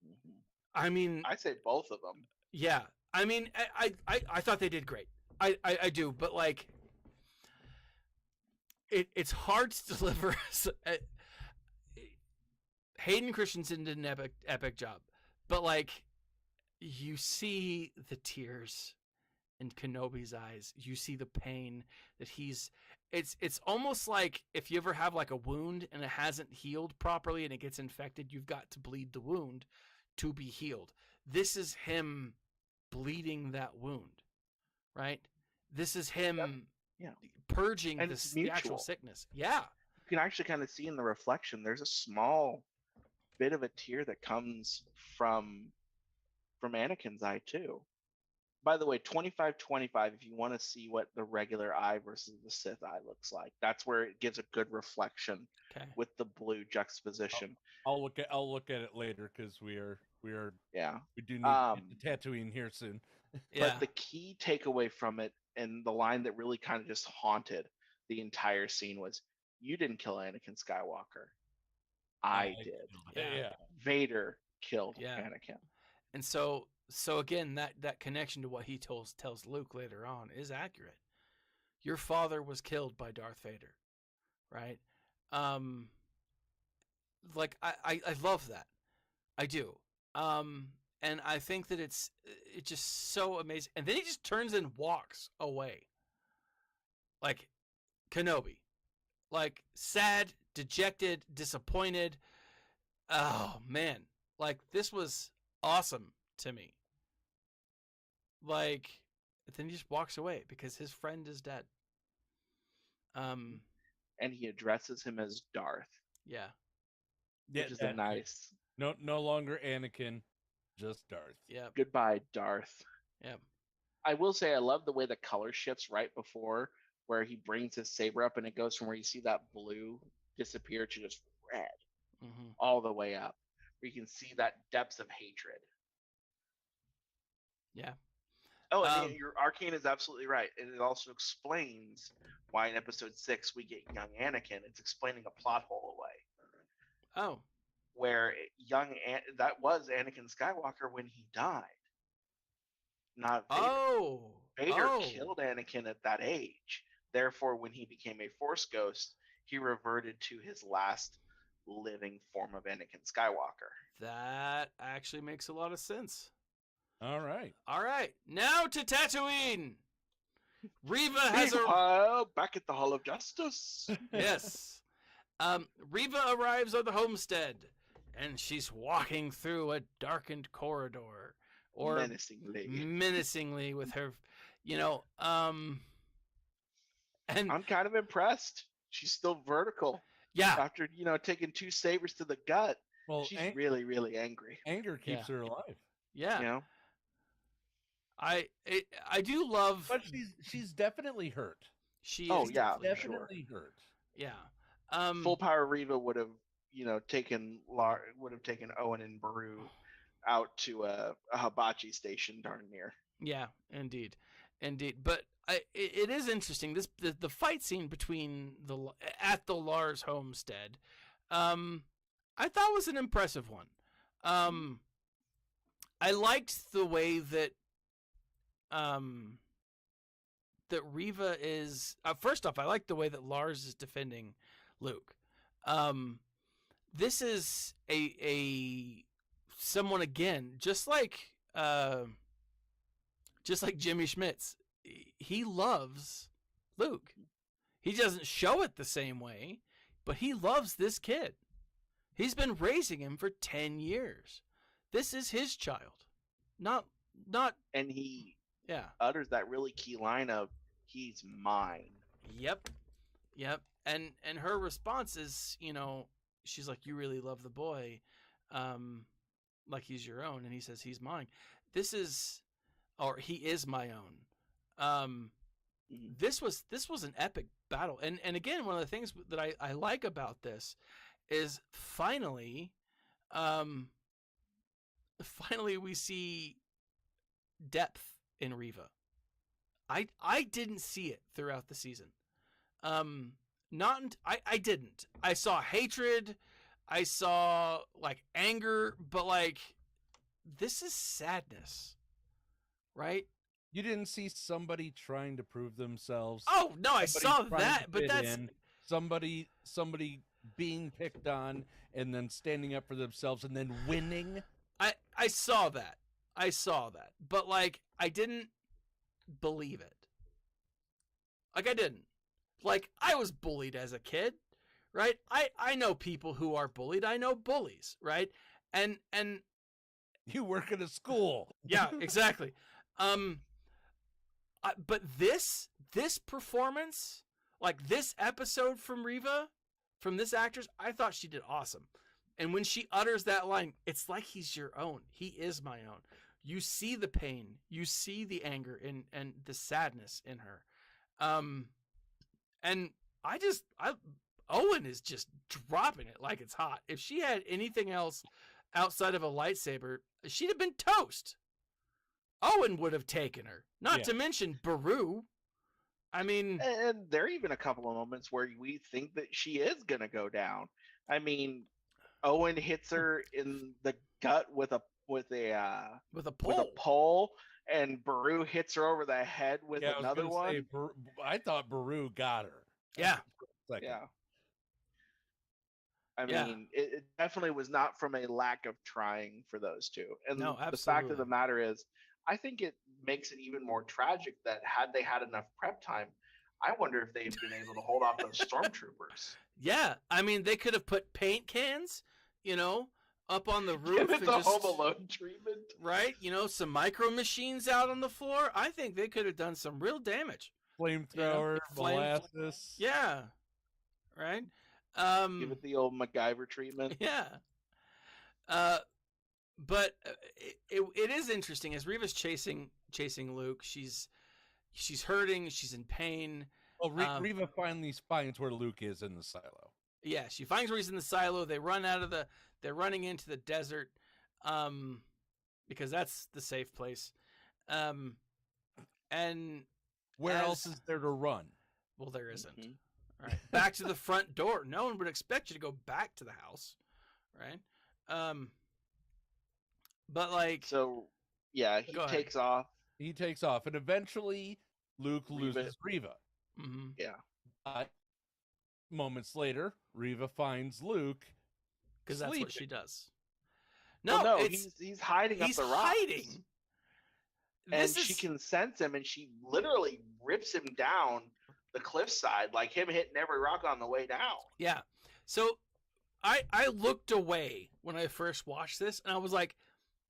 Mhm. I mean, I say both of them. yeah. I mean, I thought they did great. I do, but it's hard to deliver. Hayden Christensen did an epic job, but you see the tears in Kenobi's eyes. You see the pain that it's almost like if you ever have a wound and it hasn't healed properly and it gets infected, you've got to bleed the wound to be healed. This is him bleeding that wound, right? This is him purging And the it's actual mutual. sickness. Yeah. You can actually kind of see in the reflection, there's a small bit of a tear that comes from Anakin's eye too. By the way, 25-25, if you want to see what the regular eye versus the Sith eye looks like, that's where it gives a good reflection Okay. with the blue juxtaposition. I'll look at it later because we Yeah. do need to get to Tatooine here soon. Yeah. But the key takeaway from it, and the line that really kind of just haunted the entire scene, was, "You didn't kill Anakin Skywalker. I did. Yeah. Vader killed Yeah. Anakin." And so again, that connection to what he tells Luke later on is accurate. Your father was killed by Darth Vader, right? Like I love that. I do. And I think that it's just so amazing. And then he just turns and walks away. Like Kenobi. Like sad, dejected, disappointed. Oh man. Like this was awesome to me. Like then he just walks away because his friend is dead. And he addresses him as Darth, Yeah. which is a nice No longer Anakin, just Darth. Yeah. goodbye, Darth. Yeah. I will say I love the way the color shifts right before, where he brings his saber up and it goes from where you see that blue disappear to just red Mm-hmm. all the way up, where you can see that depths of hatred. Yeah. Oh, and your Arcane is absolutely right. And it also explains why in episode 6 we get young Anakin. It's explaining a plot hole away. Oh. Where that was Anakin Skywalker when he died. Not Vader. Oh. Vader killed Anakin at that age. Therefore, when he became a Force ghost, he reverted to his last living form of Anakin Skywalker. That actually makes a lot of sense. All right. All right. Now to Tatooine. Reva has Meanwhile, back at the Hall of Justice. Yes. Reva arrives on the homestead, and she's walking through a darkened corridor, or menacingly with her, and I'm kind of impressed. She's still vertical. Yeah. After taking 2 sabers to the gut, Well, she's really, really angry. Anger keeps her alive. Yeah. I do love, but she's definitely hurt. She is definitely hurt. Yeah. Full power Reva would have taken Owen and Baru out to a hibachi station darn near. Yeah, indeed. But it is interesting. The fight scene at the Lars homestead, I thought was an impressive one. I liked the way that Reva is. First off, I like the way that Lars is defending Luke. This is a someone again, just like Jimmy Schmitz. He loves Luke. He doesn't show it the same way, but he loves this kid. He's been raising him for 10 years. This is his child. Not and he yeah. utters that really key line of, "He's mine." Yep. And her response is, she's like, "You really love the boy, like he's your own," and he says, "He's mine." He is my own. This was an epic battle, and again, one of the things that I like about this is finally we see depth in Reva. I didn't see it throughout the season. I didn't. I saw hatred. I saw anger, but this is sadness, right? You didn't see somebody trying to prove themselves. Oh no, I saw that, but that's somebody being picked on and then standing up for themselves and then winning. I saw that. But I didn't believe it. I didn't. I was bullied as a kid, right? I know people who are bullied. I know bullies, right? And you work at a school. Yeah, exactly. But this performance, this episode from Reva, from this actress, I thought she did awesome. And when she utters that line, it's like he's your own. He is my own. You see the pain, you see the anger and the sadness in her. And Owen is just dropping it like it's hot. If she had anything else outside of a lightsaber, she'd have been toast. Owen would have taken her. Not to mention Beru. I mean, and there are even a couple of moments where we think that she is gonna go down. I mean, Owen hits her in the gut with a pole, and Beru hits her over the head with another one. I thought Beru got her. Yeah. Yeah. I mean, it definitely was not from a lack of trying for those two. And no, the fact of the matter is, I think it makes it even more tragic that had they had enough prep time, I wonder if they'd been able to hold off those stormtroopers. Yeah, I mean, they could have put paint cans, up on the roof. It's a Home Alone treatment. Right? Some micro machines out on the floor. I think they could have done some real damage. Flamethrower, molasses. Yeah. Right? Give it the old MacGyver treatment. Yeah. But it is interesting as Reva's chasing Luke. She's hurting. She's in pain. Well, Reva finally finds where Luke is in the silo. Yeah, she finds where he's in the silo. They're running into the desert, because that's the safe place. And where else is there to run? Well, there isn't. Mm-hmm. All right, back to the front door. No one would expect you to go back to the house, right? But he takes off. He takes off, and eventually Luke loses Reva. Mm-hmm. Yeah. Moments later, Reva finds Luke because that's what she does. No, he's hiding up the rocks. Hiding. And she can sense him, and she literally rips him down the cliffside, like him hitting every rock on the way down. Yeah. So I looked away when I first watched this, and I was like,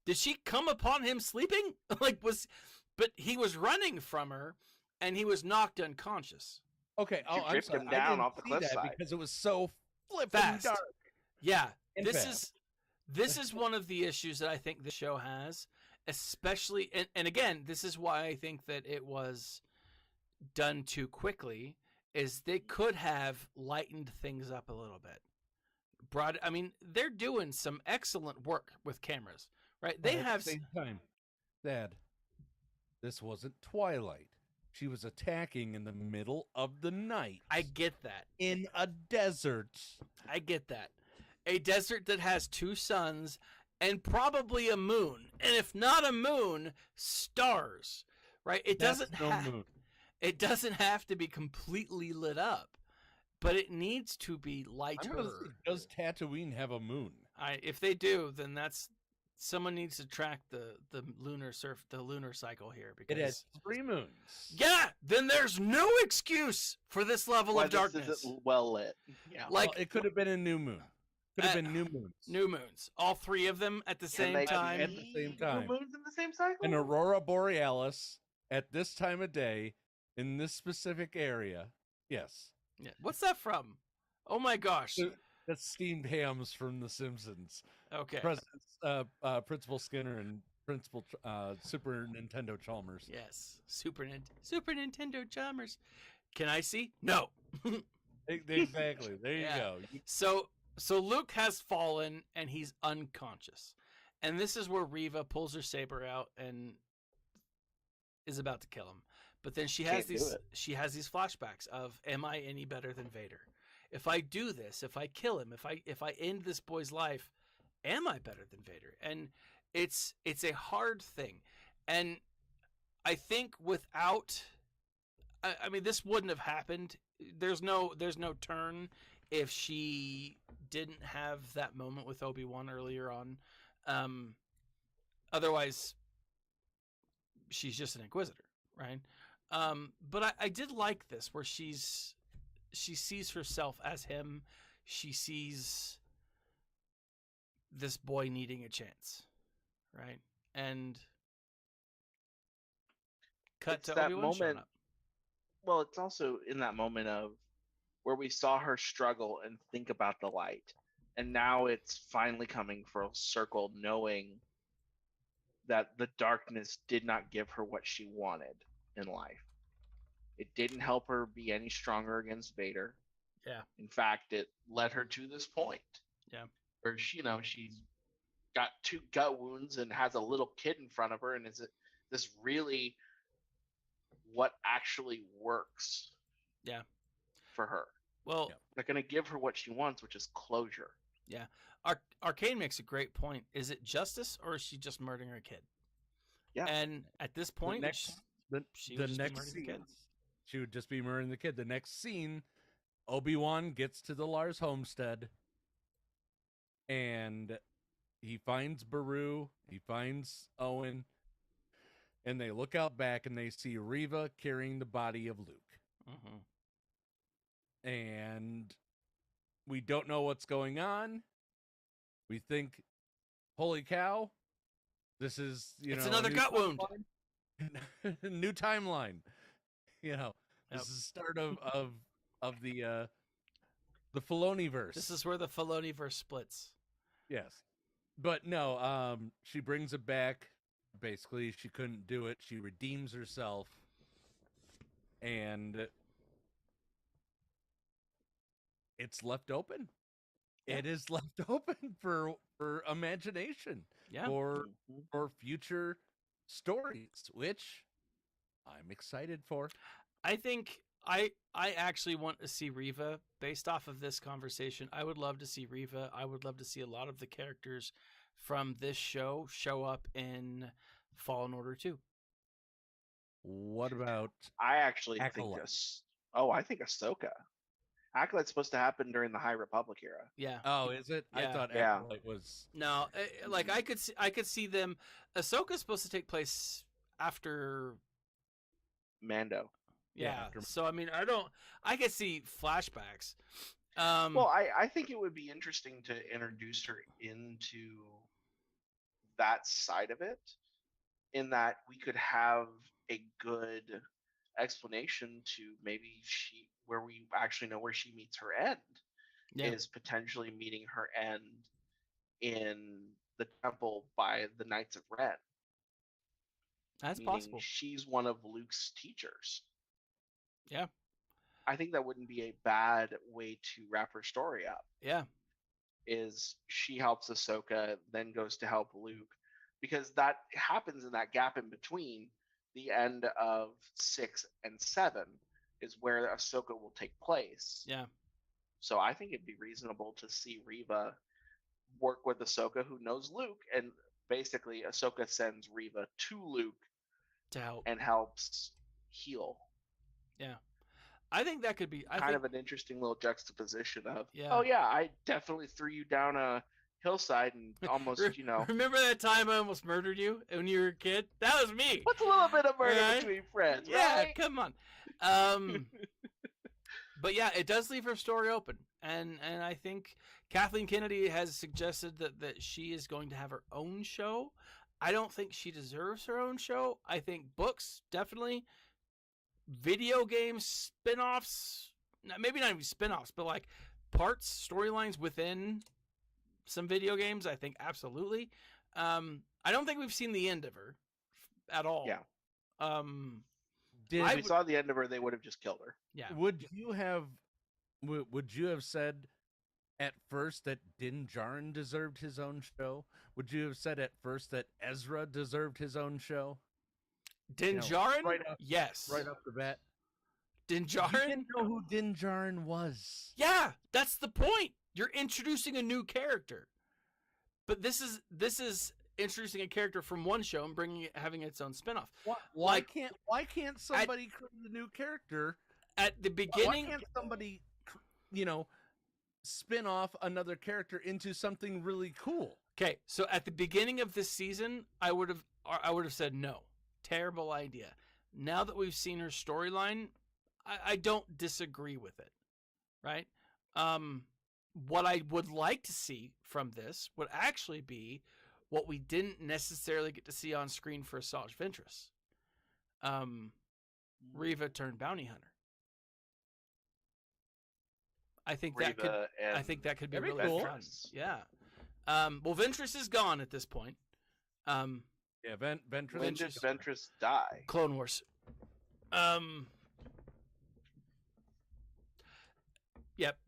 did she come upon him sleeping? But he was running from her, and he was knocked unconscious. Okay, she ripped him down off the cliffside because it was so flippin' dark. Yeah, this is one of the issues that I think the show has, especially, and again, this is why I think that it was done too quickly. Is they could have lightened things up a little bit. They're doing some excellent work with cameras, right? They have at the same time. Dad, this wasn't Twilight. She was attacking in the middle of the night. I get that. In a desert. I get that. A desert that has two suns and probably a moon. And if not a moon, stars. Right? It doesn't have to be completely lit up. But it needs to be lighter. Does Tatooine have a moon? If they do, then someone needs to track the lunar cycle here, because it has 3 moons. Yeah, then there's no excuse for this level of darkness. This isn't well lit. Yeah, it could have been a new moon. Could have been new moons. New moons, all 3 of them at the same time. At the same time. New moons in the same cycle. An aurora borealis at this time of day in this specific area. Yes. Yeah. What's that from? Oh my gosh. That's steamed hams from The Simpsons. Okay. Principal Skinner and Principal Super Nintendo Chalmers. Yes. Super Nintendo Chalmers. Can I see? No. Exactly. There you go. So Luke has fallen and he's unconscious. And this is where Reva pulls her saber out and is about to kill him. But then she has these flashbacks of, am I any better than Vader? If I do this, if I kill him, if I end this boy's life, am I better than Vader? And it's a hard thing. And I think without, this wouldn't have happened. There's no turn if she didn't have that moment with Obi-Wan earlier on. Otherwise, she's just an Inquisitor, right? But I did like this, where she sees herself as him. She sees this boy needing a chance, right? And cut to Obi-Wan showing up. Well, it's also in that moment of where we saw her struggle and think about the light, and now it's finally coming full circle, knowing that the darkness did not give her what she wanted in life. It didn't help her be any stronger against Vader. Yeah. In fact, it led her to this point. Yeah. Where she's got 2 gut wounds and has a little kid in front of her, and is it this really what actually works? Yeah. For her. Well, they're going to give her what she wants, which is closure. Yeah. Arcane makes a great point. Is it justice, or is she just murdering her kid? Yeah. And at this point, she would just be murdering the kid. The next scene, Obi-Wan gets to the Lars homestead, and he finds Beru, he finds Owen, and they look out back and they see Reva carrying the body of Luke. Mm-hmm. And we don't know what's going on. We think, holy cow, this is, it's another gut wound. New timeline. This is the start of the Filoni-verse. This is where the Filoni-verse splits. Yes. But no, she brings it back. Basically, she couldn't do it. She redeems herself. And it's left open. Yeah. It is left open for imagination. Yeah. For future stories, which I'm excited for. I think I actually want to see Reva based off of this conversation. I would love to see Reva. I would love to see a lot of the characters from this show show up in Fallen Order 2. What about I actually Acolyte? I think Ahsoka. Acolyte's supposed to happen during the High Republic era. Yeah. Oh, is it? Yeah. I thought Acolyte was... No, like I could see them. Ahsoka's supposed to take place after Mando. Yeah. So I mean, I could see flashbacks. Well, I think it would be interesting to introduce her into that side of it, in that we could have a good explanation to maybe where we actually know where she meets her end, is potentially meeting her end in the temple by the Knights of Ren. That's possible. She's one of Luke's teachers. Yeah. I think that wouldn't be a bad way to wrap her story up. Yeah. Is she helps Ahsoka, then goes to help Luke, because that happens in that gap in between the end of 6 and 7 is where Ahsoka will take place. Yeah. So I think it'd be reasonable to see Reva work with Ahsoka, who knows Luke, and basically Ahsoka sends Reva to Luke to help and helps heal. Yeah. I think that could be kind of an interesting little juxtaposition of, yeah. Oh yeah, I definitely threw you down a hillside and almost, Remember that time I almost murdered you when you were a kid? That was me. What's a little bit of murder between friends, yeah, right? Come on. But yeah, it does leave her story open. And I think Kathleen Kennedy has suggested that she is going to have her own show. I don't think she deserves her own show. I think books, definitely. Video games, spin-offs, maybe not even spin-offs, but like parts, storylines within some video games, I think absolutely. I don't think we've seen the end of her at all. Yeah. If we saw the end of her, they would have just killed her. Yeah. Would you have said at first that Din Djarin deserved his own show? Would you have said at first that Ezra deserved his own show? Din Djarin? Yes. Right off the bat. Din Djarin? You didn't know who Din Djarin was. Yeah, that's the point. You're introducing a new character. But this is introducing a character from one show and having its own spinoff. Why can't somebody create a new character at the beginning? Why can't somebody spin off another character into something really cool? Okay, so at the beginning of this season, I would have said no. Terrible idea. Now that we've seen her storyline, I don't disagree with it. Right? What I would like to see from this would actually be what we didn't necessarily get to see on screen for Asajj Ventress. Reva turned bounty hunter. I think that could be really cool. fun. Yeah. Well, Ventress is gone at this point. Yeah, Ventress. When did Ventress die? Clone Wars. Yep,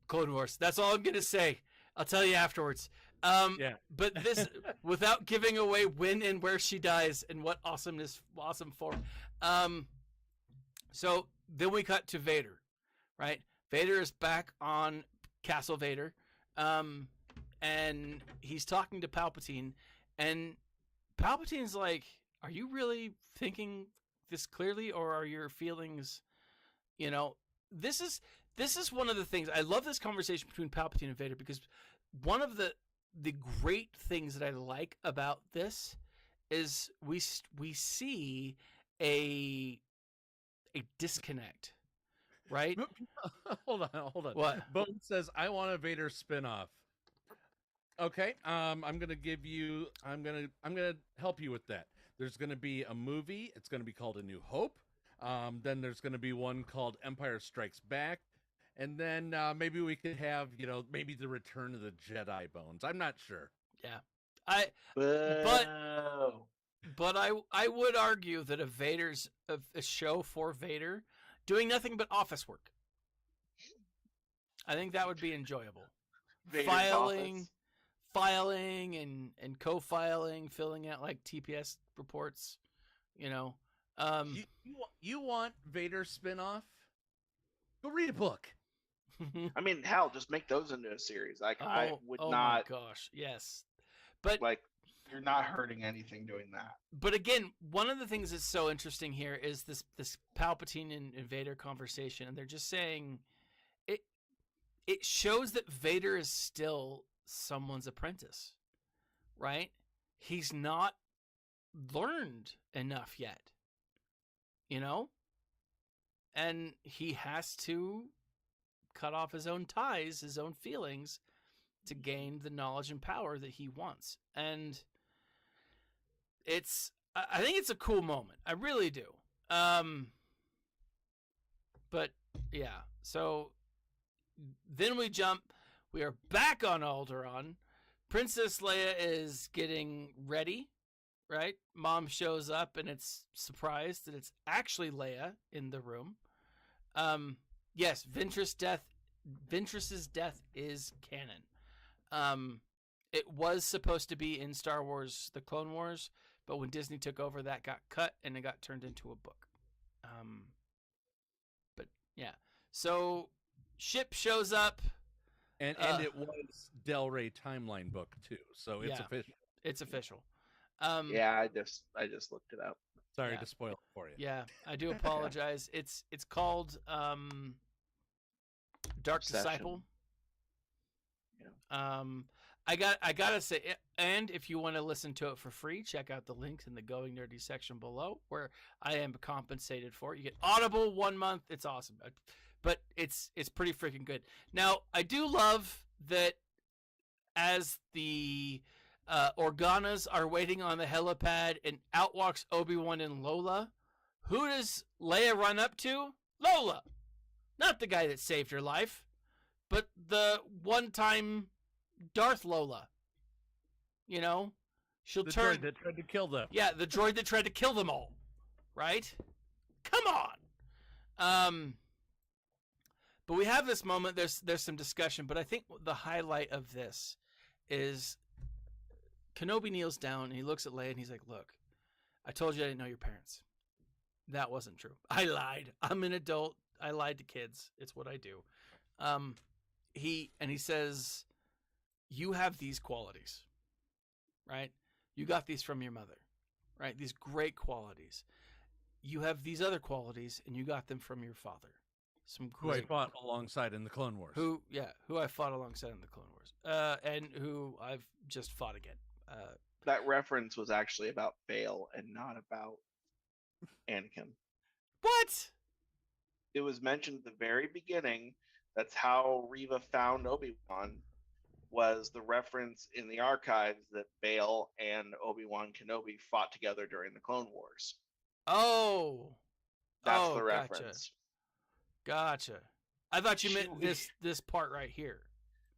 Clone Wars. That's all I'm gonna say. I'll tell you afterwards. Yeah. But this, without giving away when and where she dies and what awesome form. So then we cut to Vader, right? Vader is back on Castle Vader, and he's talking to Palpatine, and Palpatine's like, "Are you really thinking this clearly, or are your feelings, you know?" This is one of the things I love, this conversation between Palpatine and Vader, because one of the great things that I like about this is we see a disconnect, right? Hold on. What? Bone says, "I want a Vader spinoff." Okay, I'm gonna help you with that. There's gonna be a movie. It's gonna be called A New Hope. Then there's gonna be one called Empire Strikes Back. And then maybe we could have, maybe the Return of the Jedi Bones. I'm not sure. Yeah, But I would argue that a show for Vader doing nothing but office work. I think that would be enjoyable. Vader's Filing and co-filing, filling out like TPS reports. You want Vader spinoff? Go read a book. I mean, hell, just make those into a series. Like, I would oh not. my gosh, yes, but Like, you're not hurting anything doing that. But again, one of the things that's so interesting here is this Palpatine and Vader conversation, and they're just saying it shows that Vader is still someone's apprentice, right? He's not learned enough yet, and he has to cut off his own ties, his own feelings, to gain the knowledge and power that he wants. And I think it's a cool moment. I really do. But yeah, so then we are back on Alderaan. Princess Leia is getting ready, right? Mom shows up and it's surprised that it's actually Leia in the room. Yes, Ventress's death is canon. It was supposed to be in Star Wars: The Clone Wars, but when Disney took over, that got cut and it got turned into a book. But yeah, so ship shows up, and it was Del Rey timeline book too, so it's official. It's official. Yeah, I just looked it up. Sorry to spoil it for you. Yeah, I do apologize. It's called Dark Disciple. Yeah. I gotta say, and if you want to listen to it for free, check out the links in the Going Nerdy section below, where I am compensated for it. You get Audible 1 month. It's awesome, but it's pretty freaking good. Now, I do love that as the Organas are waiting on the helipad, and out walks Obi-Wan and Lola. Who does Leia run up to? Lola! Not the guy that saved her life, but the one-time Darth Lola. She'll turn. The droid that tried to kill them. Yeah, the droid that tried to kill them all. Right? Come on! But we have this moment, there's some discussion, but I think the highlight of this is Kenobi kneels down and he looks at Leia and he's like, "Look, I told you I didn't know your parents. That wasn't true. I lied. I'm an adult. I lied to kids. It's what I do." He says, "You have these qualities, right? You got these from your mother, right? These great qualities. You have these other qualities, and you got them from your father. Some great, who I fought alongside in the Clone Wars. Who I fought alongside in the Clone Wars, and who I've just fought again." That reference was actually about Bail and not about Anakin. What? It was mentioned at the very beginning. That's how Reva found Obi-Wan, was the reference in the archives that Bail and Obi-Wan Kenobi fought together during the Clone Wars. Oh. That's the reference. Gotcha. I thought you meant this part right here.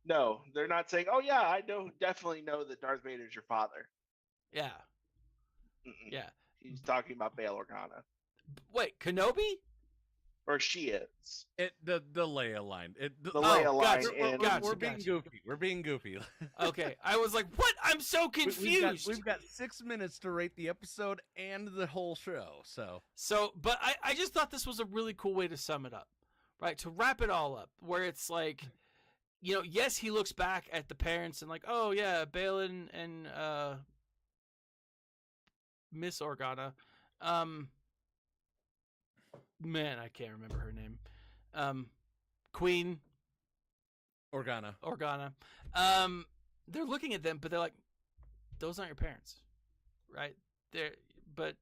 No, they're not saying, "Oh yeah, I definitely know that Darth Vader's your father." Yeah. Mm-mm. Yeah. He's talking about Bail Organa. Wait, Kenobi? Or she is. The Leia line. The Leia line gotcha, in... gotcha. We're being goofy. We're being goofy. Okay, I was like, what? I'm so confused. We've got 6 minutes to rate the episode and the whole show. So, but I just thought this was a really cool way to sum it up, right? To wrap it all up, where it's like, you know, yes, he looks back at the parents and like, oh yeah, Balin and Miss Organa, man, I can't remember her name, Queen Organa. They're looking at them, but they're like, those aren't your parents, right? But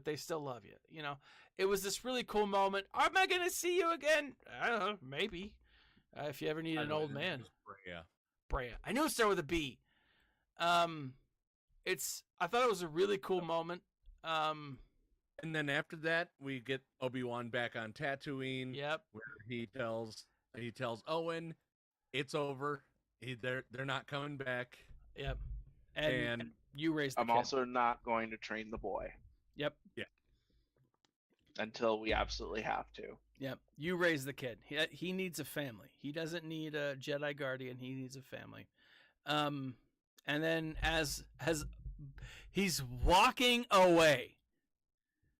they still love you. You know, it was this really cool moment. Am I gonna see you again? I don't know, maybe. If you ever need an old man. Brea. I knew it started with a B. I thought it was a really cool moment. And then after that, we get Obi-Wan back on Tatooine. Yep. Where he tells Owen, it's over. They're not coming back. Yep. And you raised the I'm kid. also not going to train the boy. Yep. Yeah. Until we absolutely have to. Yep. You raise the kid. He needs a family. He doesn't need a Jedi guardian. He needs a family. And then as he's walking away,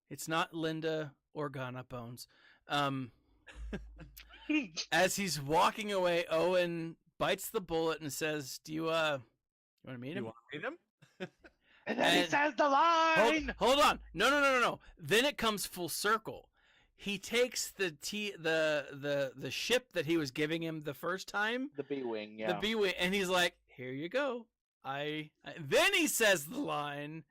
it's not Linda Organa Bones. As he's walking away, Owen bites the bullet and says, "Do you want to meet him?" You want to meet him? And then he says the line. Hold on. No. Then it comes full circle. He takes the ship that he was giving him the first time, The B-wing, yeah. the B-wing, and he's like, "Here you go." Then he says the line,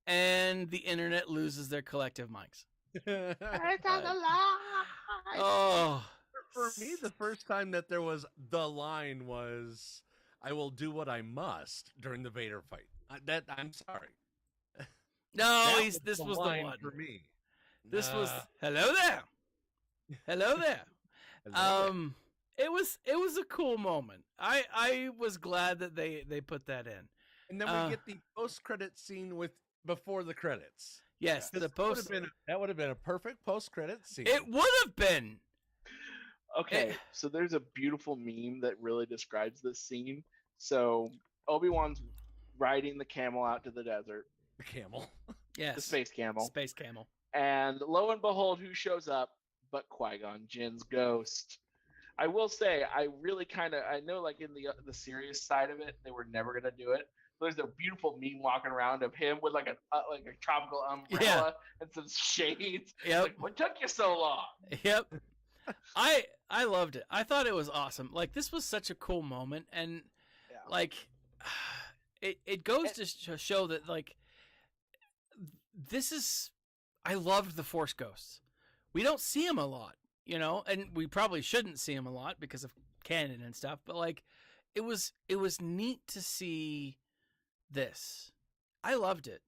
and the internet loses their collective mics. It's on the line. Oh, For me, the first time that there was the line was, "I will do what I must" during the Vader fight. I'm sorry. no, That this was the line one. for me. This was hello there. It was a cool moment. I was glad that they put that in. And then we get the post-credit scene with before the credits. Yes, the post. That would have been a perfect post-credit scene. It would have been. Okay, so there's a beautiful meme that really describes this scene. So Obi-Wan's riding the camel out to the desert, The camel. Yes. the space camel. Space camel. And lo and behold, who shows up but Qui-Gon Jinn's ghost. I will say, I really I know like in the serious side of it, they were never going to do it. There's a beautiful meme walking around of him with like a tropical umbrella and some shades. Yep. Like, what took you so long? Yep. I loved it. I thought it was awesome. Like, this was such a cool moment, and like it goes to show that like this is. I loved the Force ghosts. We don't see them a lot, you know, and we probably shouldn't see them a lot because of canon and stuff. But like, it was neat to see this. I loved it.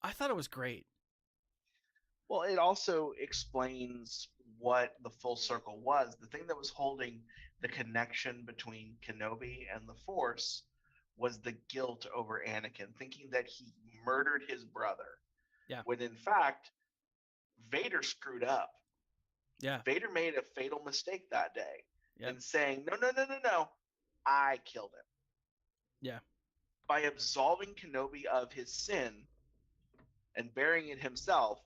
I thought it was great. Well, it also explains what the full circle was. The thing that was holding the connection between Kenobi and the Force was the guilt over Anakin, thinking that he murdered his brother. Yeah. When in fact, Vader screwed up. Yeah. Vader made a fatal mistake that day Yep. in saying, no, I killed him. Yeah. By absolving Kenobi of his sin and bearing it himself,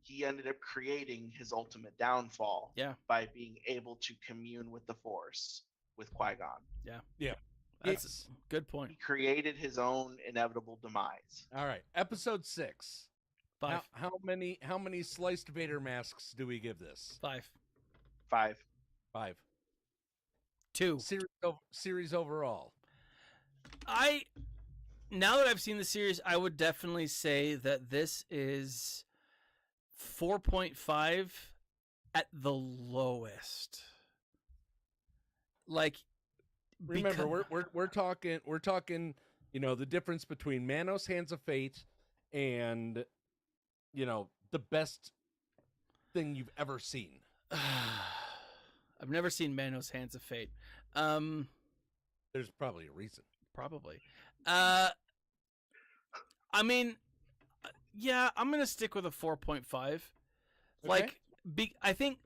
he ended up creating his ultimate downfall. Yeah. By being able to commune with the Force with Qui-Gon. Yeah. That's a good point. He created his own inevitable demise. All right. Episode 6. 5. How many sliced Vader masks do we give this? 5. 5. 5. 2. Series overall. Now that I've seen the series, I would definitely say that this is 4.5 at the lowest. Like, remember, we're talking, you know, the difference between Manos Hands of Fate and, you know, the best thing you've ever seen. I've never seen Manos Hands of Fate. There's probably a reason. Probably. I mean, Yeah, I'm gonna stick with a 4.5. Okay. Like, I think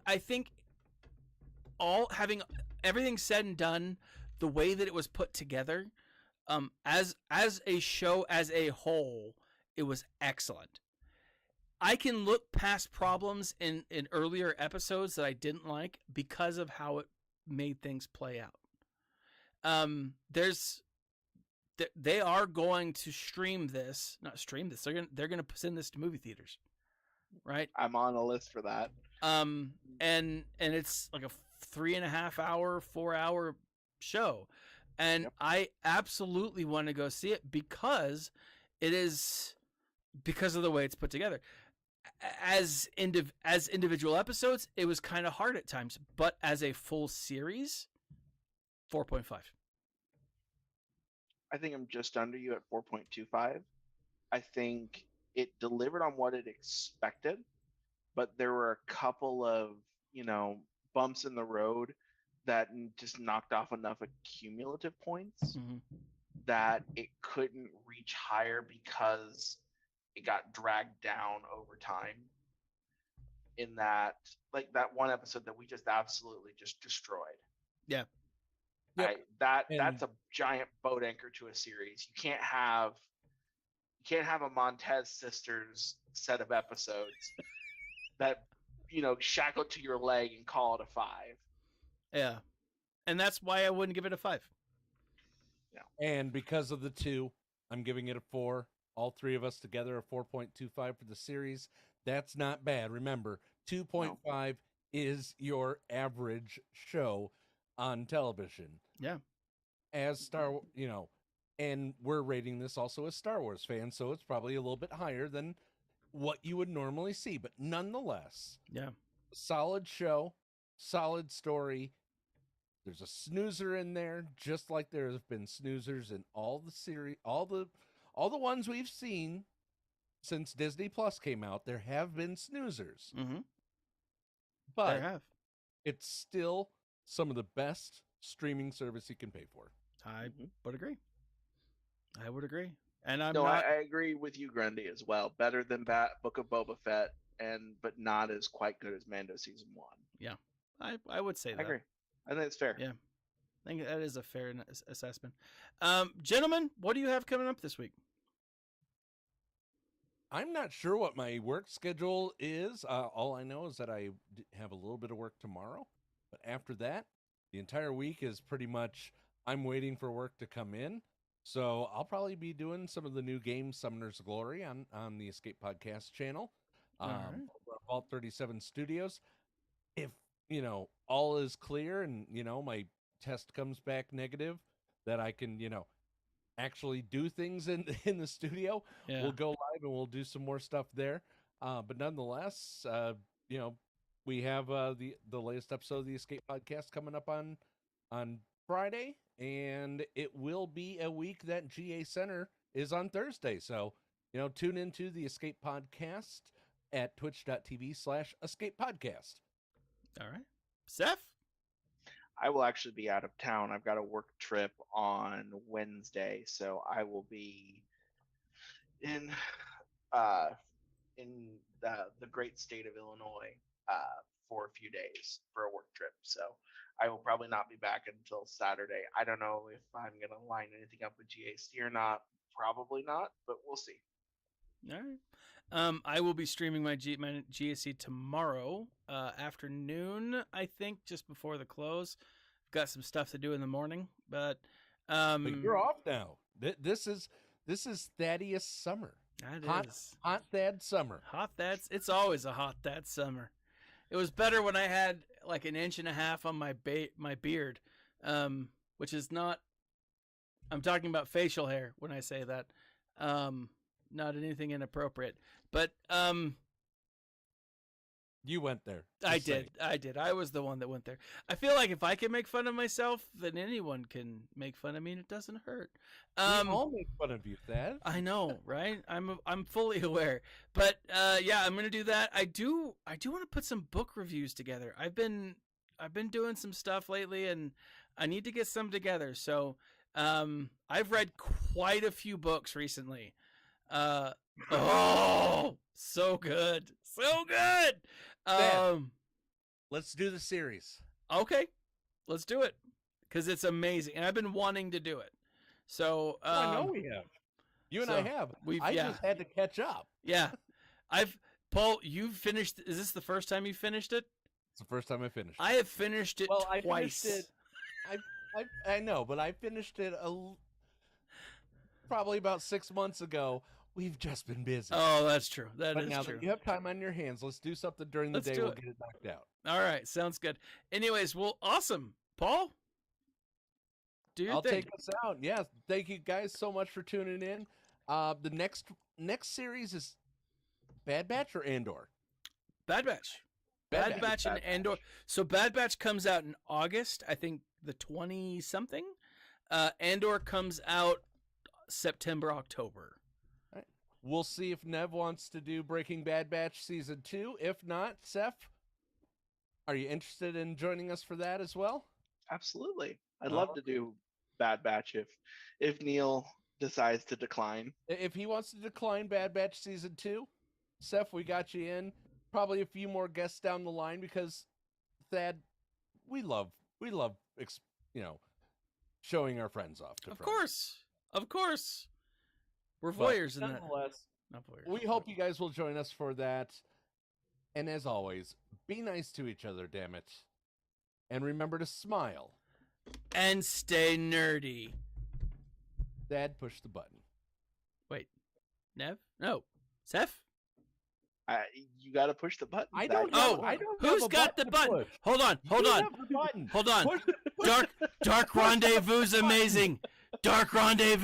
all having everything said and done, the way that it was put together, as a show as a whole, it was excellent. I can look past problems in earlier episodes that I didn't like because of how it made things play out. They are going to not stream this. They're gonna send this to movie theaters, right? I'm on a list for that. And it's like a 3.5 hour, 4 hour show, and Yep. I absolutely want to go see it because of the way it's put together. As individual episodes, it was kind of hard at times, but as a full series, 4.5. I think I'm just under you at 4.25. I think it delivered on what it expected, but there were a couple of, bumps in the road that just knocked off enough cumulative points that it couldn't reach higher because it got dragged down over time. In that, like that one episode that we just absolutely just destroyed. Yeah. Yep. That's a giant boat anchor to a series. You can't have a Montez sisters set of episodes that shackled to your leg and call it a 5. Yeah, and that's why I wouldn't give it a 5. Yeah. And because of the 2, I'm giving it a 4. All 3 of us together a 4.25 for the series. That's not bad. Remember, 2.5 is your average show on television. Yeah. As and we're rating this also as Star Wars fans, so it's probably a little bit higher than what you would normally see, but nonetheless, Yeah. solid show, solid story. There's a snoozer in there, just like there have been snoozers in all the series, all the ones we've seen since Disney Plus came out. There have been snoozers, Mm-hmm. but They have. it's still some of the best streaming service you can pay for. I would agree. And I'm No, not. I agree with you, Grundy, as well. Better than Book of Boba Fett, but not as quite good as Mando season 1. Yeah, I would say that. I agree. I think it's fair. Yeah. I think that is a fair assessment. Gentlemen, what do you have coming up this week? I'm not sure what my work schedule is. All I know is that I have a little bit of work tomorrow, but after that, the entire week is pretty much I'm waiting for work to come in. So I'll probably be doing some of the new games, Summoner's Glory, on the Escape Podcast channel, All right. over at Vault 37 Studios. If, all is clear and, my test comes back negative, that I can, actually do things in the studio, Yeah. we'll go live and we'll do some more stuff there. But nonetheless, we have the latest episode of the Escape Podcast coming up on Friday, and it will be a week that GA Center is on Thursday. So, tune into the Escape Podcast at twitch.tv/Escape Podcast. All right. Seth? I will actually be out of town. I've got a work trip on Wednesday, so I will be in the great state of Illinois for a few days for a work trip. So I will probably not be back until Saturday. I don't know if I'm going to line anything up with GAC or not. Probably not, but we'll see. All right. I will be streaming my GSC tomorrow afternoon, I think, just before the close. I've got some stuff to do in the morning, but But you're off now. This is Thaddeus summer. Hot Thad summer. It's always a hot Thad summer. It was better when I had like 1.5 inches on my beard, which is not. I'm talking about facial hair when I say that. Not anything inappropriate, but You went there. I did. I was the one that went there. I feel like if I can make fun of myself, then anyone can make fun of me, and it doesn't hurt. We all make fun of you, Thad. I know, right? I'm fully aware, but yeah, I'm gonna do that. I do want to put some book reviews together. I've been doing some stuff lately, and I need to get some together. So I've read quite a few books recently. Oh, so good. So good. Ben. Let's do the series. Okay. Let's do it. Because it's amazing. And I've been wanting to do it. So I know we have. You and I have. I just had to catch up. Yeah. Paul, you've finished. Is this the first time you finished it? It's the first time I finished it. I have finished it twice. I finished it. I know, but I finished it probably about 6 months ago. We've just been busy. Oh, that's true. That but is now true. that you have time on your hands, let's do something during the day. We'll get it knocked out. All right. Sounds good. Anyways, well, awesome. Paul, do your thing. I'll take us out. Yeah. Thank you guys so much for tuning in. The next series is Bad Batch or Andor? Bad Batch. Bad Batch and Andor. So Bad Batch comes out in August, I think the 20-something. Andor comes out September, October. All right. We'll see if Nev wants to do Breaking Bad Batch Season 2. If not, Seth, are you interested in joining us for that as well? Absolutely. I'd love to do Bad Batch if Neil decides to decline. If he wants to decline Bad Batch Season 2, Seth, we got you in. Probably a few more guests down the line because Thad, we love showing our friends off to friends. Of course. We're voyeurs in that. Nonetheless, Not voyeurs. we hope you guys will join us for that. And as always, be nice to each other, damn it. And remember to smile. And stay nerdy. Thad, push the button. Wait. Nev? No. Seth? You got to push the button. I don't Oh, know. I don't who's have a got the button? push. Hold on. You have the button. Hold on. Push the- Dark Rendezvous is amazing. Dark Rendezvous.